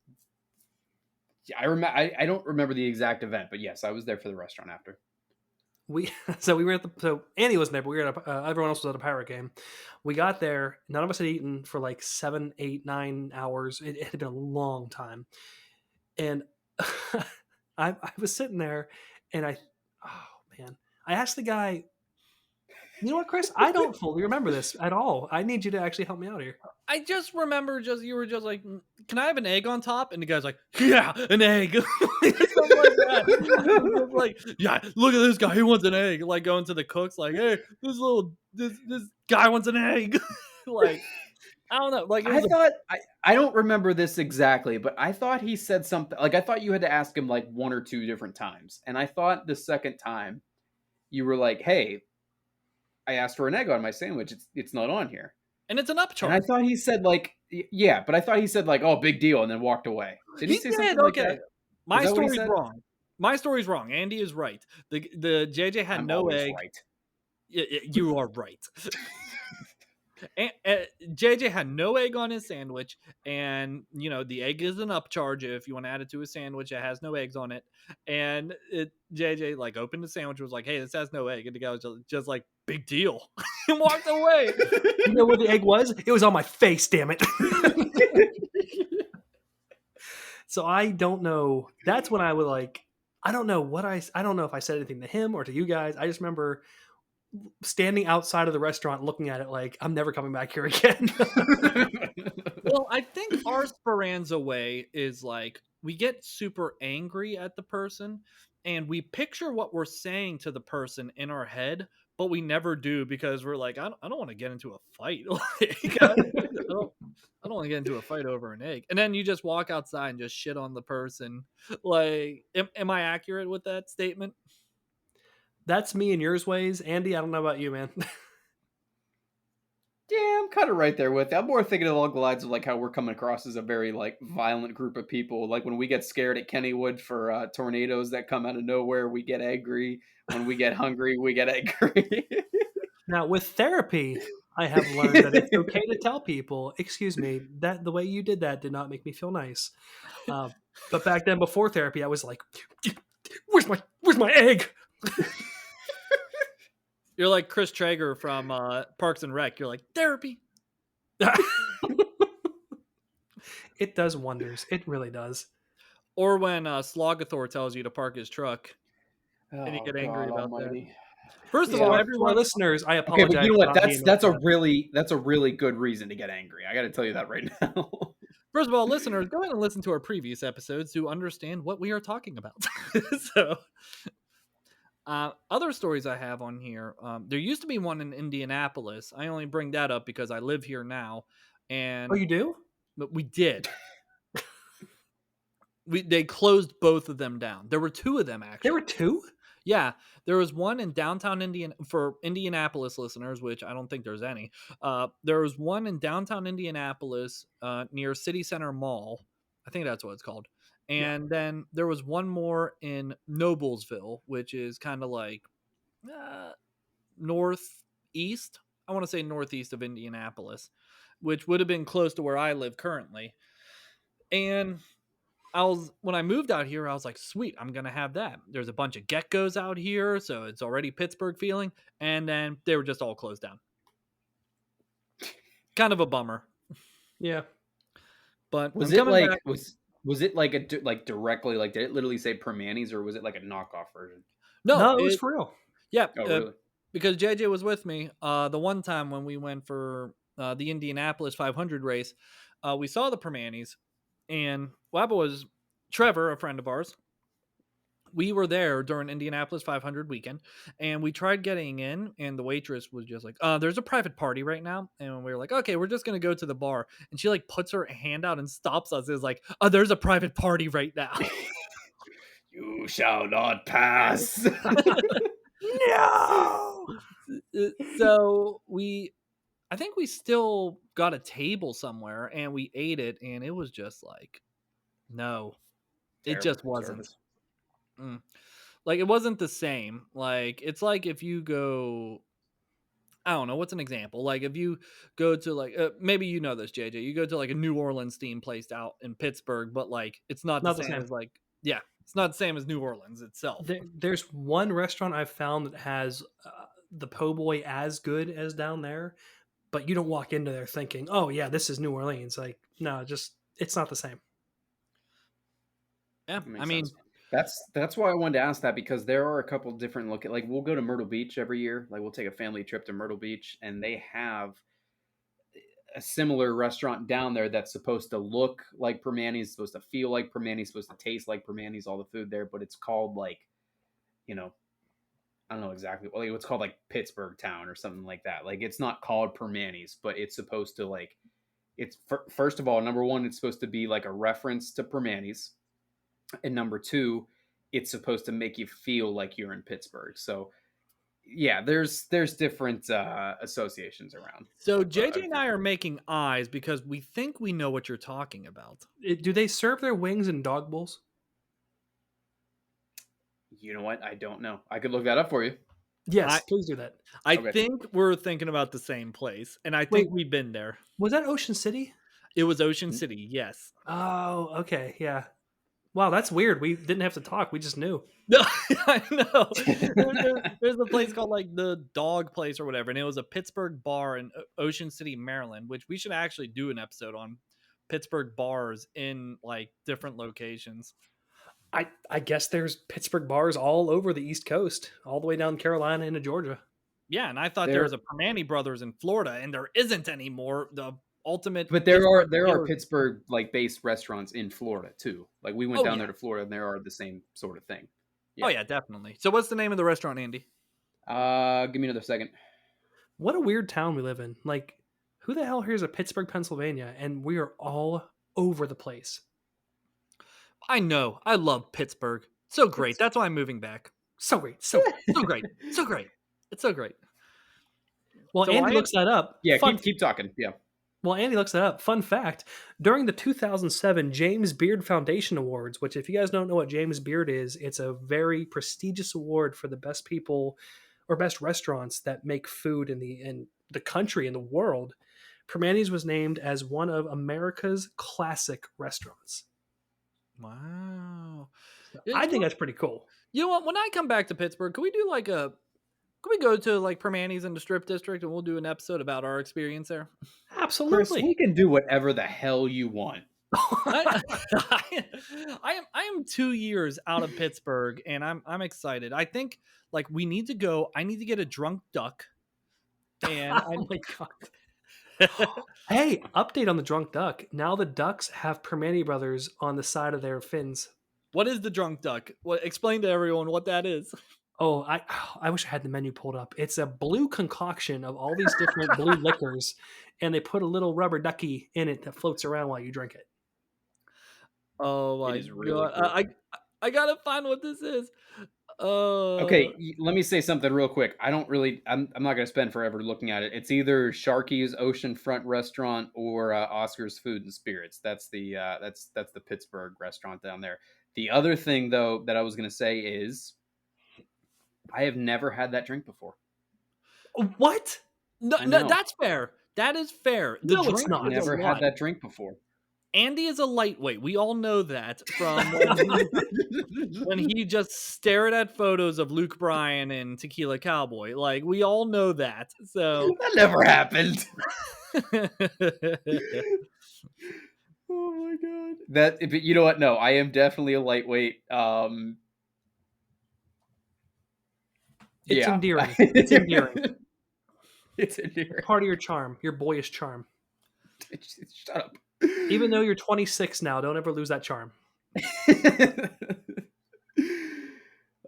Speaker 3: I remember. I don't remember the exact event, but yes, I was there for the restaurant after.
Speaker 2: We were at the, so Andy wasn't there, but we were at everyone else was at a Pirate game. We got there, none of us had eaten for like 7, 8, 9 hours. It had been a long time, and I was sitting there, and oh man, I asked the guy, you know what, Chris? I don't fully remember this at all. I need you to actually help me out here.
Speaker 1: I just remember you were just like, "Can I have an egg on top?" And the guy's like, "Yeah, an egg." Something like that. It's just like, "Yeah, look at this guy. He wants an egg." Like going to the cooks, like, "Hey, this guy wants an egg." Like, I don't know. Like it
Speaker 3: I
Speaker 1: was
Speaker 3: thought I don't remember this exactly, but I thought he said something like I thought you had to ask him like one or two different times, and I thought the second time you were like, "Hey, I asked for an egg on my sandwich. It's not on here."
Speaker 1: and it's an
Speaker 3: And I
Speaker 1: upcharge.
Speaker 3: thought he said like, yeah, but I thought he said like, "Oh, big deal," and then walked away. Did he
Speaker 1: He
Speaker 3: say
Speaker 1: did.
Speaker 3: something like
Speaker 1: Okay.
Speaker 3: that? Was
Speaker 1: My
Speaker 3: that what he
Speaker 1: story's
Speaker 3: said?
Speaker 1: wrong. My story's wrong. Andy is right. The JJ had
Speaker 3: I'm
Speaker 1: no
Speaker 3: always
Speaker 1: egg.
Speaker 3: right.
Speaker 1: You are right. And JJ had no egg on his sandwich, and the egg is an upcharge if you want to add it to a sandwich that has no eggs on it. And JJ like opened the sandwich, was like, "Hey, this has no egg," and the guy was just like, "Big deal," and walked away.
Speaker 2: You know where the egg was? It was on my face, damn it. So I don't know. That's when I was like, I don't know I don't know if I said anything to him or to you guys. I just remember standing outside of the restaurant looking at it like, I'm never coming back here again.
Speaker 1: Well, I think our Speranza way is like we get super angry at the person and we picture what we're saying to the person in our head, but we never do because we're like, I don't want to get into a fight. Like, I don't want to get into a fight over an egg. And then you just walk outside and just shit on the person. Like, am I accurate with that statement?
Speaker 2: That's me and yours ways. Andy, I don't know about you, man.
Speaker 3: Yeah, I'm kind of right there with it. I'm more thinking along the lines of like how we're coming across as a very like violent group of people. Like when we get scared at Kennywood for tornadoes that come out of nowhere, we get angry. When we get hungry, we get angry.
Speaker 2: Now, with therapy, I have learned that it's okay to tell people, excuse me, that the way you did that did not make me feel nice. But back then, before therapy, I was like, where's my egg?
Speaker 1: You're like Chris Traeger from Parks and Rec. You're like, therapy.
Speaker 2: It does wonders. It really does.
Speaker 1: Or when Slogathor tells you to park his truck and you
Speaker 3: Oh
Speaker 1: get angry
Speaker 3: God
Speaker 1: about that.
Speaker 3: Almighty!
Speaker 1: First of
Speaker 2: So
Speaker 1: all,
Speaker 2: to our
Speaker 1: everyone.
Speaker 2: listeners, I
Speaker 3: Okay, but
Speaker 2: apologize
Speaker 3: you know
Speaker 2: for
Speaker 3: what?
Speaker 2: not being
Speaker 3: That's a
Speaker 2: upset.
Speaker 3: really good reason to get angry. I got to tell you that right now.
Speaker 1: First of all, listeners, go ahead and listen to our previous episodes to understand what we are talking about. So, other stories I have on here. There used to be one in Indianapolis. I only bring that up because I live here now,
Speaker 2: Oh,
Speaker 1: and
Speaker 2: you do?
Speaker 1: but we did. They closed both of them down. There were two of them
Speaker 2: There
Speaker 1: actually.
Speaker 2: were two?
Speaker 1: Yeah, there was one in downtown for Indianapolis listeners, which I don't think there's any. There was one in downtown Indianapolis near City Center Mall. I think that's what it's called.
Speaker 2: Yeah.
Speaker 1: And then there was one more in Noblesville, which is kind of like uh, northeast. I want to say northeast of Indianapolis, which would have been close to where I live currently. And when I moved out here, I was like, sweet, I'm gonna have that. There's a bunch of geckos out here, so it's already Pittsburgh feeling. And then they were just all closed down. Kind of a bummer.
Speaker 2: Yeah.
Speaker 1: But
Speaker 3: Was
Speaker 1: I'm
Speaker 3: it
Speaker 1: coming
Speaker 3: like
Speaker 1: back.
Speaker 3: was it like like directly like did it literally say Primanti's or was it like a knockoff version?
Speaker 1: No,
Speaker 2: No, it was for real.
Speaker 1: yeah,
Speaker 3: Oh, really?
Speaker 1: because JJ was with me. The one time when we went for the Indianapolis 500 race, we saw the Permanis, and what happened was Trevor, a friend of ours, we were there during Indianapolis 500 weekend, and we tried getting in, and the waitress was just like, there's a private party right now. And we were like, okay, we're just going to go to the bar. And she like puts her hand out and stops us. Is like, there's a private party right now.
Speaker 3: You shall not pass.
Speaker 2: No.
Speaker 1: So I think we still got a table somewhere and we ate it. And it was just like, no, it
Speaker 3: Terrible
Speaker 1: just wasn't.
Speaker 3: service.
Speaker 1: Like, it wasn't the same. Like, it's like if you go, I don't know, what's an example? Like if you go to like maybe you know this, JJ. You go to like a New Orleans themed place out in Pittsburgh, but like it's not the
Speaker 2: Not the
Speaker 1: same
Speaker 2: same.
Speaker 1: as like yeah, it's not the same as New Orleans itself.
Speaker 2: There's one restaurant I've found that has the po' boy as good as down there, but you don't walk into there thinking, "Oh yeah, this is New Orleans." Like, no, just it's not the same.
Speaker 1: Yeah,
Speaker 3: That
Speaker 1: I
Speaker 3: makes
Speaker 1: mean,
Speaker 3: sense. That's why I wanted to ask that because there are a couple different like we'll go to Myrtle Beach every year. Like we'll take a family trip to Myrtle Beach and they have a similar restaurant down there that's supposed to look like Permani's, supposed to feel like Permani's, supposed to taste like Permani's, all the food there, but it's called like, you know, I don't know exactly. Well, it's called like Pittsburgh Town or something like that. Like it's not called Permani's, but it's supposed to like it's first of all, number one, it's supposed to be like a reference to Permani's, and number two, it's supposed to make you feel like you're in Pittsburgh. So yeah, there's different associations around.
Speaker 1: so
Speaker 3: Of,
Speaker 1: JJ and I are making eyes because we think we know what you're talking about.
Speaker 2: Do they serve their wings in dog bowls?
Speaker 3: you know what? I don't know. I could look that up for you.
Speaker 2: Yes,
Speaker 1: I
Speaker 2: please do that.
Speaker 1: I
Speaker 3: Okay.
Speaker 1: think we're thinking about the same place, and I think we've been there.
Speaker 2: Was that Ocean City?
Speaker 1: It was Ocean City, yes.
Speaker 2: Oh, okay, yeah. Wow, that's weird. We didn't have to talk. We just knew.
Speaker 1: No, I know. There's a place called like the Dog Place or whatever, and it was a Pittsburgh bar in Ocean City, Maryland, which we should actually do an episode on Pittsburgh bars in like different locations.
Speaker 2: I guess there's Pittsburgh bars all over the East Coast, all the way down Carolina into Georgia.
Speaker 1: Yeah, and I thought there was a Primanti Brothers in Florida, and there isn't anymore. The ultimate,
Speaker 3: but there are Pittsburgh like based restaurants in Florida too. Like we went down there to Florida, and there are the same sort of thing.
Speaker 1: Yeah. Oh yeah, definitely. So what's the name of the restaurant, Andy?
Speaker 3: Give me another second.
Speaker 2: What a weird town we live in. Like, who the hell here's a Pittsburgh, Pennsylvania, and we are all over the place.
Speaker 1: I know. I love Pittsburgh. So great. That's why I'm moving back.
Speaker 2: So great. So
Speaker 1: great. So great. It's so great.
Speaker 2: Well, so Andy looks that up.
Speaker 3: Yeah, keep talking. Yeah.
Speaker 2: Well, Andy looks that up. Fun fact, during the 2007 James Beard Foundation Awards, which if you guys don't know what James Beard is, it's a very prestigious award for the best people or best restaurants that make food in the country, in the world. Primanti's was named as one of America's classic restaurants.
Speaker 1: Wow.
Speaker 2: I think that's pretty cool.
Speaker 1: You know what? When I come back to Pittsburgh, can we go to like Primanti's in the Strip District and we'll do an episode about our experience there?
Speaker 2: Absolutely.
Speaker 3: Chris, we can do whatever the hell you want.
Speaker 1: I, I am 2 years out of Pittsburgh, and I'm excited. I think like we need to go. I need to get a drunk duck, and
Speaker 2: Oh my god. Hey, update on the drunk duck. Now the ducks have Primanti Brothers on the side of their fins.
Speaker 1: What is the drunk duck? What explain to everyone what that is?
Speaker 2: Oh, I wish I had the menu pulled up. It's a blue concoction of all these different blue liquors, and they put a little rubber ducky in it that floats around while you drink it.
Speaker 1: Oh
Speaker 3: It
Speaker 1: my
Speaker 3: is really
Speaker 1: god!
Speaker 3: cool.
Speaker 1: I gotta find what this is.
Speaker 3: Okay, let me say something real quick. I don't really. I'm not gonna spend forever looking at it. It's either Sharky's Oceanfront Restaurant or Oscar's Food and Spirits. That's the that's the Pittsburgh restaurant down there. The other thing though that I was gonna say is I have never had that drink before.
Speaker 2: What?
Speaker 1: No,
Speaker 3: I
Speaker 1: no,
Speaker 3: know.
Speaker 1: that's fair. That is fair. The
Speaker 2: No, it's
Speaker 1: drink
Speaker 2: not.
Speaker 1: is a
Speaker 3: Never had
Speaker 1: lot.
Speaker 3: that drink before.
Speaker 1: Andy is a lightweight. We all know that from when he just stared at photos of Luke Bryan and Tequila Cowboy. Like we all know that. So
Speaker 3: That never happened. Oh my god. That but you know what? No, I am definitely a lightweight.
Speaker 2: It's
Speaker 3: Yeah.
Speaker 2: endearing. It's endearing.
Speaker 3: It's endearing.
Speaker 2: Part of your charm, your boyish charm.
Speaker 3: Shut up.
Speaker 2: Even though you're 26 now, don't ever lose that charm. Which, by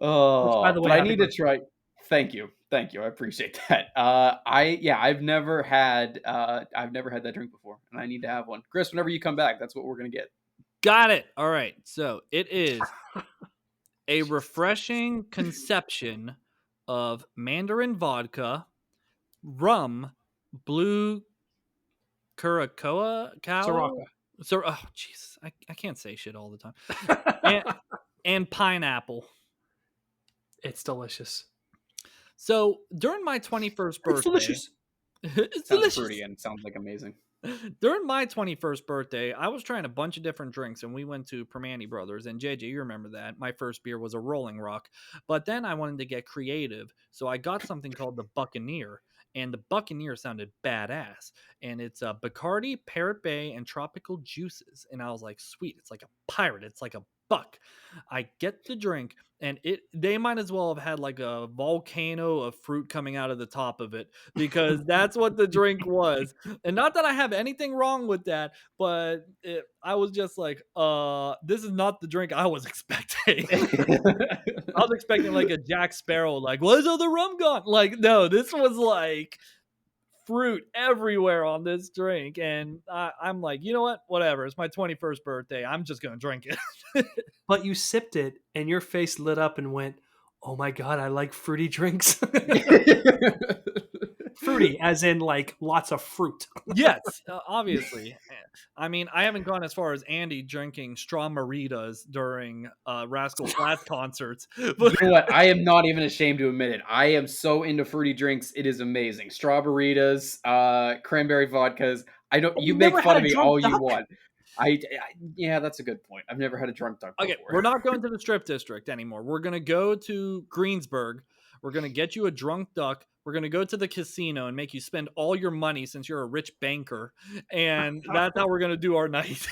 Speaker 3: Oh,
Speaker 2: the way,
Speaker 3: but I
Speaker 2: happy
Speaker 3: need to
Speaker 2: birthday.
Speaker 3: try. Thank you, I appreciate that. I've never had that drink before, and I need to have one. Chris, whenever you come back, that's what we're gonna get.
Speaker 1: got it. All right. So it is a refreshing conception of Mandarin vodka, rum, blue Curacoa cow.
Speaker 2: Sriracha.
Speaker 1: So, oh Jesus, I can't say shit all the time. And pineapple.
Speaker 2: It's delicious.
Speaker 1: So during my 21st birthday,
Speaker 2: It's delicious.
Speaker 1: it's
Speaker 3: Sounds
Speaker 1: delicious.
Speaker 3: fruity and sounds like amazing.
Speaker 1: During my 21st birthday, I was trying a bunch of different drinks, and we went to Primanti Brothers. And JJ, you remember that. My first beer was a Rolling Rock. But then I wanted to get creative. So I got something called the Buccaneer. And the Buccaneer sounded badass. And it's Bacardi, Parrot Bay, and tropical juices. And I was like, sweet. It's like a pirate. It's like a buck. I get the drink, and they might as well have had like a volcano of fruit coming out of the top of it, because that's what the drink was. And not that I have anything wrong with that, but I was just like, this is not the drink I was expecting. I was expecting like a Jack Sparrow, like, where's all the rum gone? Like, no, this was like fruit everywhere on this drink. And I'm like, you know what? Whatever. It's my 21st birthday. I'm just going to drink it.
Speaker 2: But you sipped it, and your face lit up and went, oh my god, I like fruity drinks. Fruity, as in like lots of fruit.
Speaker 1: Yes, obviously. I mean, I haven't gone as far as Andy drinking straw maritas during Rascal Flatts concerts. But
Speaker 3: You know what? I am not even ashamed to admit it. I am so into fruity drinks. It is amazing. Strawberries, cranberry vodkas. I don't. You
Speaker 2: You've
Speaker 3: make
Speaker 2: never
Speaker 3: fun
Speaker 2: had
Speaker 3: of
Speaker 2: a
Speaker 3: me
Speaker 2: drunk
Speaker 3: all you
Speaker 2: duck?
Speaker 3: want. Yeah, that's a good point. I've never had a drunk duck
Speaker 1: okay,
Speaker 3: before.
Speaker 1: we're not going to the strip district anymore. We're going to go to Greensburg. We're going to get you a drunk duck. We're going to go to the casino and make you spend all your money since you're a rich banker. And that's how we're going to do our night.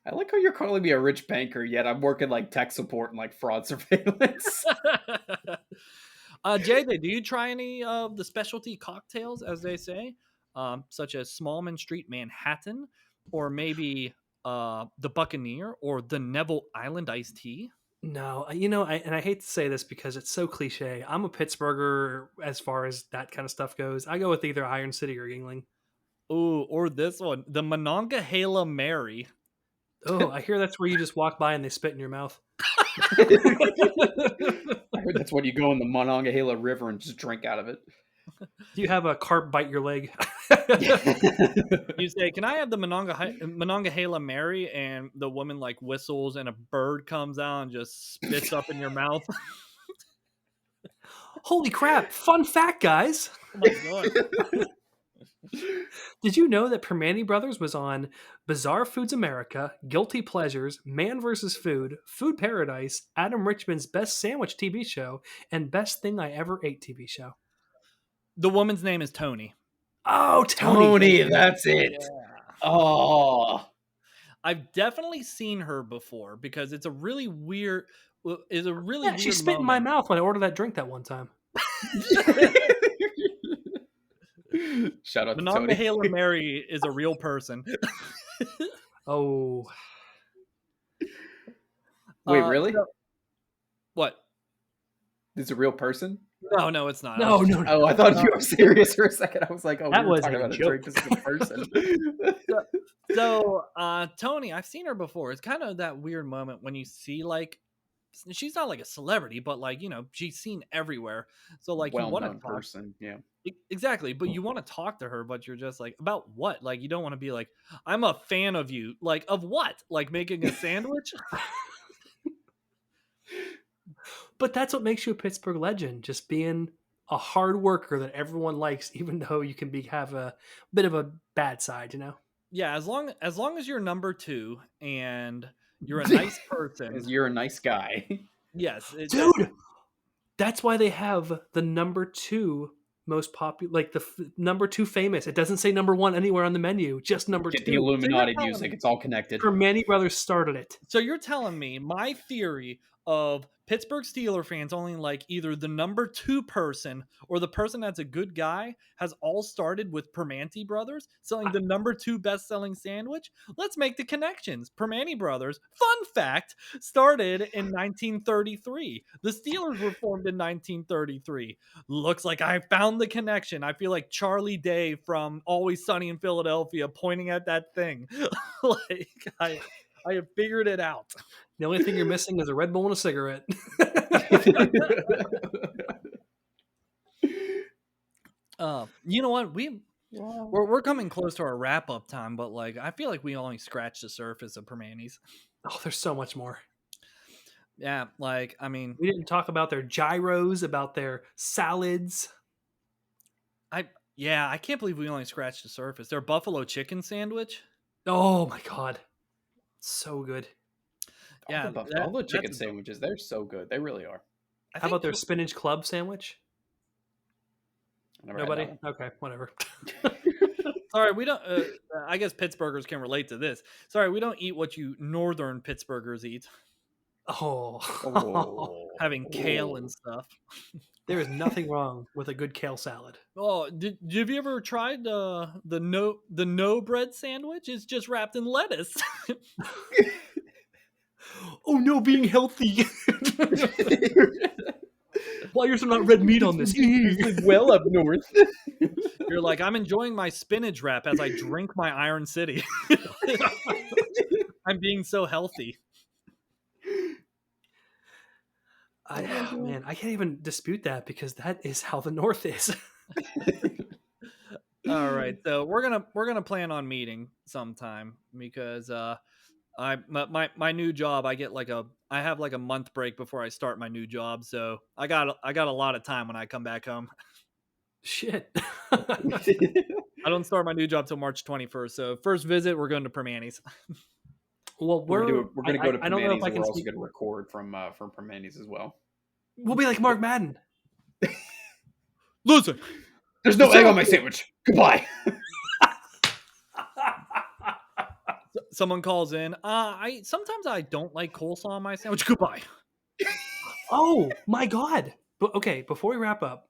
Speaker 3: I like how you're calling me a rich banker, yet I'm working like tech support and like fraud surveillance.
Speaker 1: JJ, do you try any of the specialty cocktails, as they say, such as Smallman Street Manhattan, or maybe the Buccaneer, or the Neville Island iced tea?
Speaker 2: No, and I hate to say this because it's so cliche. I'm a Pittsburgher as far as that kind of stuff goes. I go with either Iron City or Yingling.
Speaker 1: Oh, or this one, the Monongahela Mary.
Speaker 2: Oh, I hear that's where you just walk by and they spit in your mouth.
Speaker 3: I heard that's when you go in the Monongahela River and just drink out of it.
Speaker 2: Do you have a carp bite your leg?
Speaker 1: You say, "Can I have the Monongahela Mary?" And the woman like whistles, and a bird comes out and just spits up in your mouth.
Speaker 2: Holy crap! Fun fact, guys.
Speaker 1: Oh my god!
Speaker 2: Did you know that Primanti Brothers was on Bizarre Foods America, Guilty Pleasures, Man vs. Food, Food Paradise, Adam Richman's Best Sandwich TV show, and Best Thing I Ever Ate TV show?
Speaker 1: The woman's name is Tony.
Speaker 2: Oh,
Speaker 3: Tony, that's it.
Speaker 1: Yeah.
Speaker 3: Oh,
Speaker 1: I've definitely seen her before because it's a really weird. Is a really
Speaker 2: Yeah, she
Speaker 1: weird
Speaker 2: spit in my
Speaker 1: moment.
Speaker 2: mouth when I ordered that drink that one time.
Speaker 3: Shout out to
Speaker 1: Monongah
Speaker 3: Tony.
Speaker 1: Hailer Mary is a real person.
Speaker 2: Oh,
Speaker 3: Wait, really?
Speaker 1: What?
Speaker 3: It's a real person?
Speaker 1: No, it's not. I was
Speaker 2: no,
Speaker 1: just
Speaker 2: no,
Speaker 3: Oh,
Speaker 2: no.
Speaker 3: I thought you were serious for a second. I was like, oh, we
Speaker 2: That
Speaker 3: were
Speaker 2: was
Speaker 3: talking
Speaker 2: a
Speaker 3: about a drink.
Speaker 2: joke.
Speaker 3: This is a person.
Speaker 1: Tony, I've seen her before. It's kind of that weird moment when you see like she's not like a celebrity, but like she's seen everywhere. So like you want to
Speaker 3: Well-known
Speaker 1: talk
Speaker 3: person. Yeah.
Speaker 1: exactly, but you want to talk to her, but you're just like about what? Like you don't want to be like I'm a fan of you. Like of what? Like making a sandwich?
Speaker 2: But that's what makes you a Pittsburgh legend, just being a hard worker that everyone likes, even though you can have a bit of a bad side, you know?
Speaker 1: Yeah, as long as you're number 2 and you're a nice person.
Speaker 3: You're a nice guy.
Speaker 1: Yes,
Speaker 2: Dude, that's why they have the number 2 most popular, like the number 2 famous. It doesn't say number 1 anywhere on the menu, just number
Speaker 3: Get
Speaker 2: 2.
Speaker 3: the Illuminati
Speaker 1: telling
Speaker 3: music.
Speaker 1: me-
Speaker 3: It's all connected.
Speaker 2: Primanti Brothers started it.
Speaker 1: So you're telling me my theory of Pittsburgh Steeler fans only like either the number 2 person or the person that's a good guy has all started with Primanti Brothers selling the number 2 best-selling sandwich? Let's make the connections. Primanti Brothers, fun fact, started in 1933. The Steelers were formed in 1933. Looks like I found the connection. I feel like Charlie Day from Always Sunny in Philadelphia pointing at that thing. Like I have figured it out.
Speaker 2: The only thing you're missing is a Red Bull and a cigarette.
Speaker 1: You know what? We're coming close to our wrap up time, but like I feel like we only scratched the surface of Permanis.
Speaker 2: Oh, there's so much more.
Speaker 1: Yeah, like I mean,
Speaker 2: We didn't talk about their gyros, about their salads.
Speaker 1: I can't believe we only scratched the surface. Their buffalo chicken sandwich.
Speaker 2: Oh my god, so good.
Speaker 1: Yeah,
Speaker 3: all the chicken sandwiches, they're so good. They really are.
Speaker 2: How about their spinach club sandwich? Nobody? Okay, whatever.
Speaker 1: Sorry, we don't. I guess Pittsburghers can relate to this. Sorry, we don't eat what you northern Pittsburghers eat.
Speaker 2: Oh,
Speaker 1: having kale and stuff.
Speaker 2: There is nothing wrong with a good kale salad.
Speaker 1: Oh, have you ever tried the no bread sandwich? It's just wrapped in lettuce.
Speaker 2: Oh no, being healthy. Why is there not red meat on this?
Speaker 3: Well up north.
Speaker 1: You're like, I'm enjoying my spinach wrap as I drink my Iron City. I'm being so healthy.
Speaker 2: Man, I can't even dispute that because that is how the North is.
Speaker 1: All right, so we're gonna plan on meeting sometime because my new job, I have like a month break before I start my new job, so I got a lot of time when I come back home.
Speaker 2: Shit.
Speaker 1: I don't start my new job till March 21st. So first visit, we're going to Permanis.
Speaker 2: Well,
Speaker 3: we're gonna go to
Speaker 2: I don't know
Speaker 3: Permanis,
Speaker 2: if I
Speaker 3: and
Speaker 2: can
Speaker 3: we're also gonna record from Permanis as well.
Speaker 2: We'll be like Mark Madden.
Speaker 1: Listen,
Speaker 3: there's no egg on my sandwich. Goodbye.
Speaker 1: Someone calls in. Sometimes I don't like coleslaw on my sandwich. Goodbye.
Speaker 2: Oh my god. But okay, before we wrap up,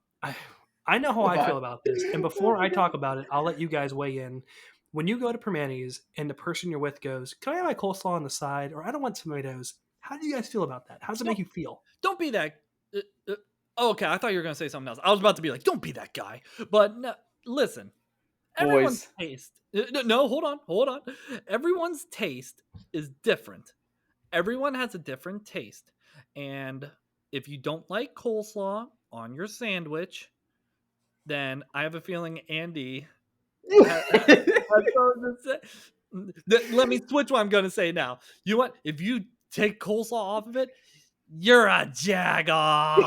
Speaker 2: I know how I feel about this, and before I talk about it, I'll let you guys weigh in. When you go to Permanis and the person you're with goes, "Can I have my coleslaw on the side?" or "I don't want tomatoes." How do you guys feel about that? How does it make you feel?
Speaker 1: Don't be that. Okay, I thought you were going to say something else. I was about to be like, "Don't be that guy." But no, listen, everyone's taste. No, hold on. Everyone's taste is different. Everyone has a different taste, and if you don't like coleslaw on your sandwich, then I have a feeling Andy. Let me switch what I'm going to say now. You know what? If you take coleslaw off of it, you're a jagoff.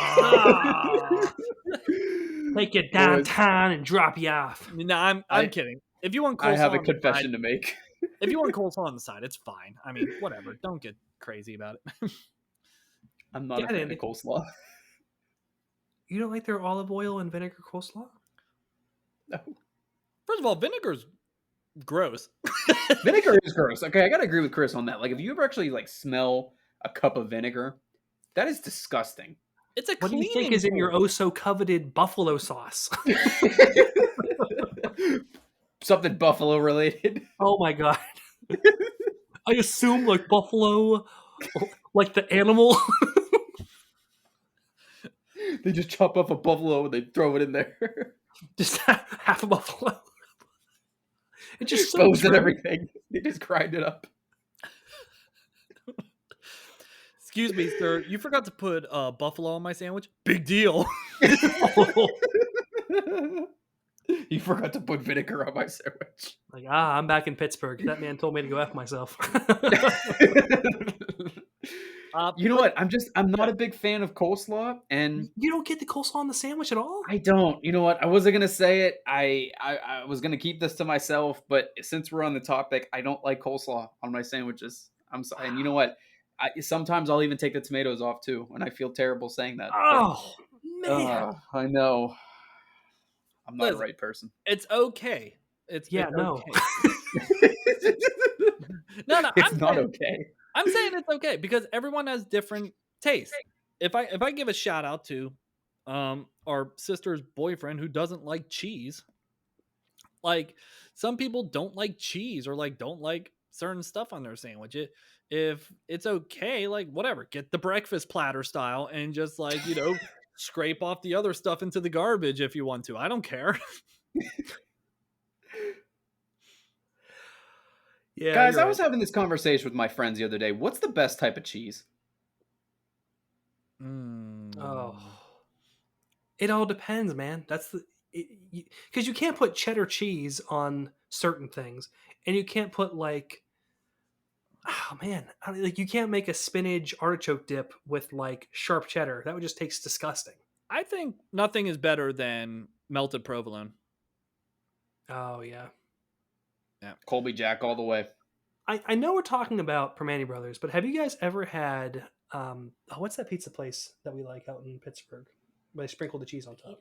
Speaker 2: Take you downtown and drop you off.
Speaker 1: No, I'm kidding. If you want coleslaw,
Speaker 3: I have a confession to make.
Speaker 1: If you want coleslaw on the side, it's fine. I mean, whatever. Don't get crazy about it.
Speaker 3: I'm not a fan of coleslaw.
Speaker 2: You don't like their olive oil and vinegar coleslaw?
Speaker 3: No.
Speaker 1: First of all, vinegar's gross.
Speaker 3: Vinegar is gross. Okay, I gotta agree with Chris on that. Like, if you ever actually like smell a cup of vinegar, that is disgusting.
Speaker 1: It's a
Speaker 2: What do you think
Speaker 1: cleaning
Speaker 2: is in your
Speaker 1: tool.
Speaker 2: oh so coveted buffalo sauce?
Speaker 3: Something buffalo related.
Speaker 2: Oh my god. I assume like buffalo, like the animal.
Speaker 3: They just chop up a buffalo and they throw it in there.
Speaker 2: Just half a buffalo. It just so
Speaker 3: Bones and
Speaker 2: true.
Speaker 3: everything. They just grind it up.
Speaker 1: Excuse me, sir. You forgot to put buffalo on my sandwich. Big deal.
Speaker 3: You forgot to put vinegar on my sandwich.
Speaker 2: Like, I'm back in Pittsburgh. That man told me to go F myself.
Speaker 3: You know what? I'm not a big fan of coleslaw, and
Speaker 2: you don't get the coleslaw on the sandwich at all?
Speaker 3: I don't. You know what? I wasn't gonna say it. I was gonna keep this to myself, but since we're on the topic, I don't like coleslaw on my sandwiches. I'm sorry. And you know what? Sometimes I'll even take the tomatoes off too, and I feel terrible saying that.
Speaker 2: Oh, man.
Speaker 3: I know. I'm not
Speaker 1: Listen,
Speaker 3: a right person.
Speaker 1: It's okay. It's
Speaker 2: no.
Speaker 1: Okay. No,
Speaker 3: It's not okay.
Speaker 1: I'm saying it's okay because everyone has different tastes. If I give a shout out to our sister's boyfriend who doesn't like cheese, like some people don't like cheese or like don't like certain stuff on their sandwich. If it's okay, like whatever, get the breakfast platter style and just like, scrape off the other stuff into the garbage if you want to. I don't care.
Speaker 3: Yeah, guys, I was having this conversation with my friends the other day. What's the best type of cheese?
Speaker 2: Oh, it all depends, man. That's because you can't put cheddar cheese on certain things, and you can't put like, oh man, like you can't make a spinach artichoke dip with like sharp cheddar. That would just taste disgusting.
Speaker 1: I think nothing is better than melted provolone.
Speaker 2: Oh yeah.
Speaker 3: Yeah, Colby Jack all the way.
Speaker 2: I know we're talking about Primanti Brothers, but have you guys ever had what's that pizza place that we like out in Pittsburgh? Where they sprinkle the cheese on top.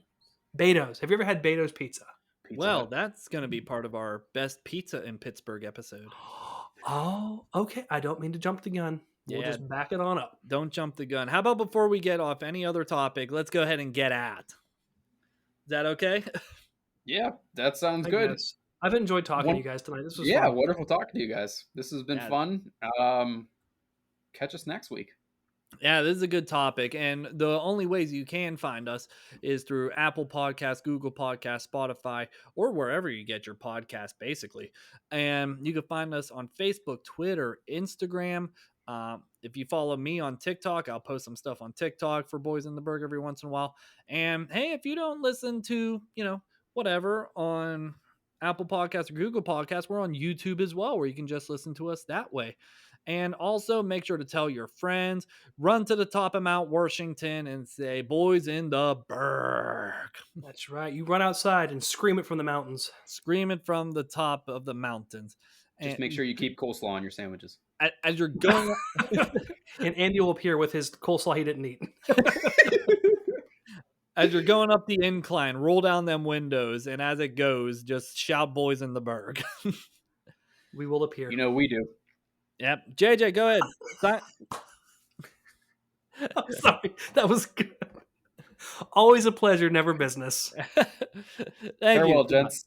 Speaker 2: Beto's. Have you ever had Beto's pizza?
Speaker 1: Well, that's going to be part of our best pizza in Pittsburgh episode.
Speaker 2: Oh, okay. I don't mean to jump the gun. We'll just back it on up.
Speaker 1: Don't jump the gun. How about before we get off any other topic, let's go ahead and get at. Is that okay?
Speaker 3: Yeah, that sounds good.
Speaker 2: Guess. I've enjoyed talking to you guys tonight. This was
Speaker 3: fun.
Speaker 2: Wonderful
Speaker 3: talking to you guys. This has been fun. Catch us next week.
Speaker 1: Yeah, this is a good topic. And the only ways you can find us is through Apple Podcasts, Google Podcasts, Spotify, or wherever you get your podcast, basically. And you can find us on Facebook, Twitter, Instagram. If you follow me on TikTok, I'll post some stuff on TikTok for Boys in the Burgh every once in a while. And hey, if you don't listen to, whatever on Apple Podcasts or Google Podcasts, we're on YouTube as well, where you can just listen to us that way. And also make sure to tell your friends, run to the top of Mount Washington and say, Boys in the Burgh.
Speaker 2: That's right. You run outside and scream it from the mountains.
Speaker 1: Scream it from the top of the mountains.
Speaker 3: Just make sure you keep coleslaw on your sandwiches.
Speaker 1: As you're going...
Speaker 2: And Andy will appear with his coleslaw he didn't eat.
Speaker 1: As you're going up the incline, roll down them windows, and as it goes, just shout Boys in the Burgh.
Speaker 2: We will appear.
Speaker 3: We do.
Speaker 1: Yep. JJ, go ahead.
Speaker 2: I'm sorry. That was good. Always a pleasure, never business.
Speaker 1: Thank
Speaker 3: Farewell,
Speaker 1: you.
Speaker 3: gents.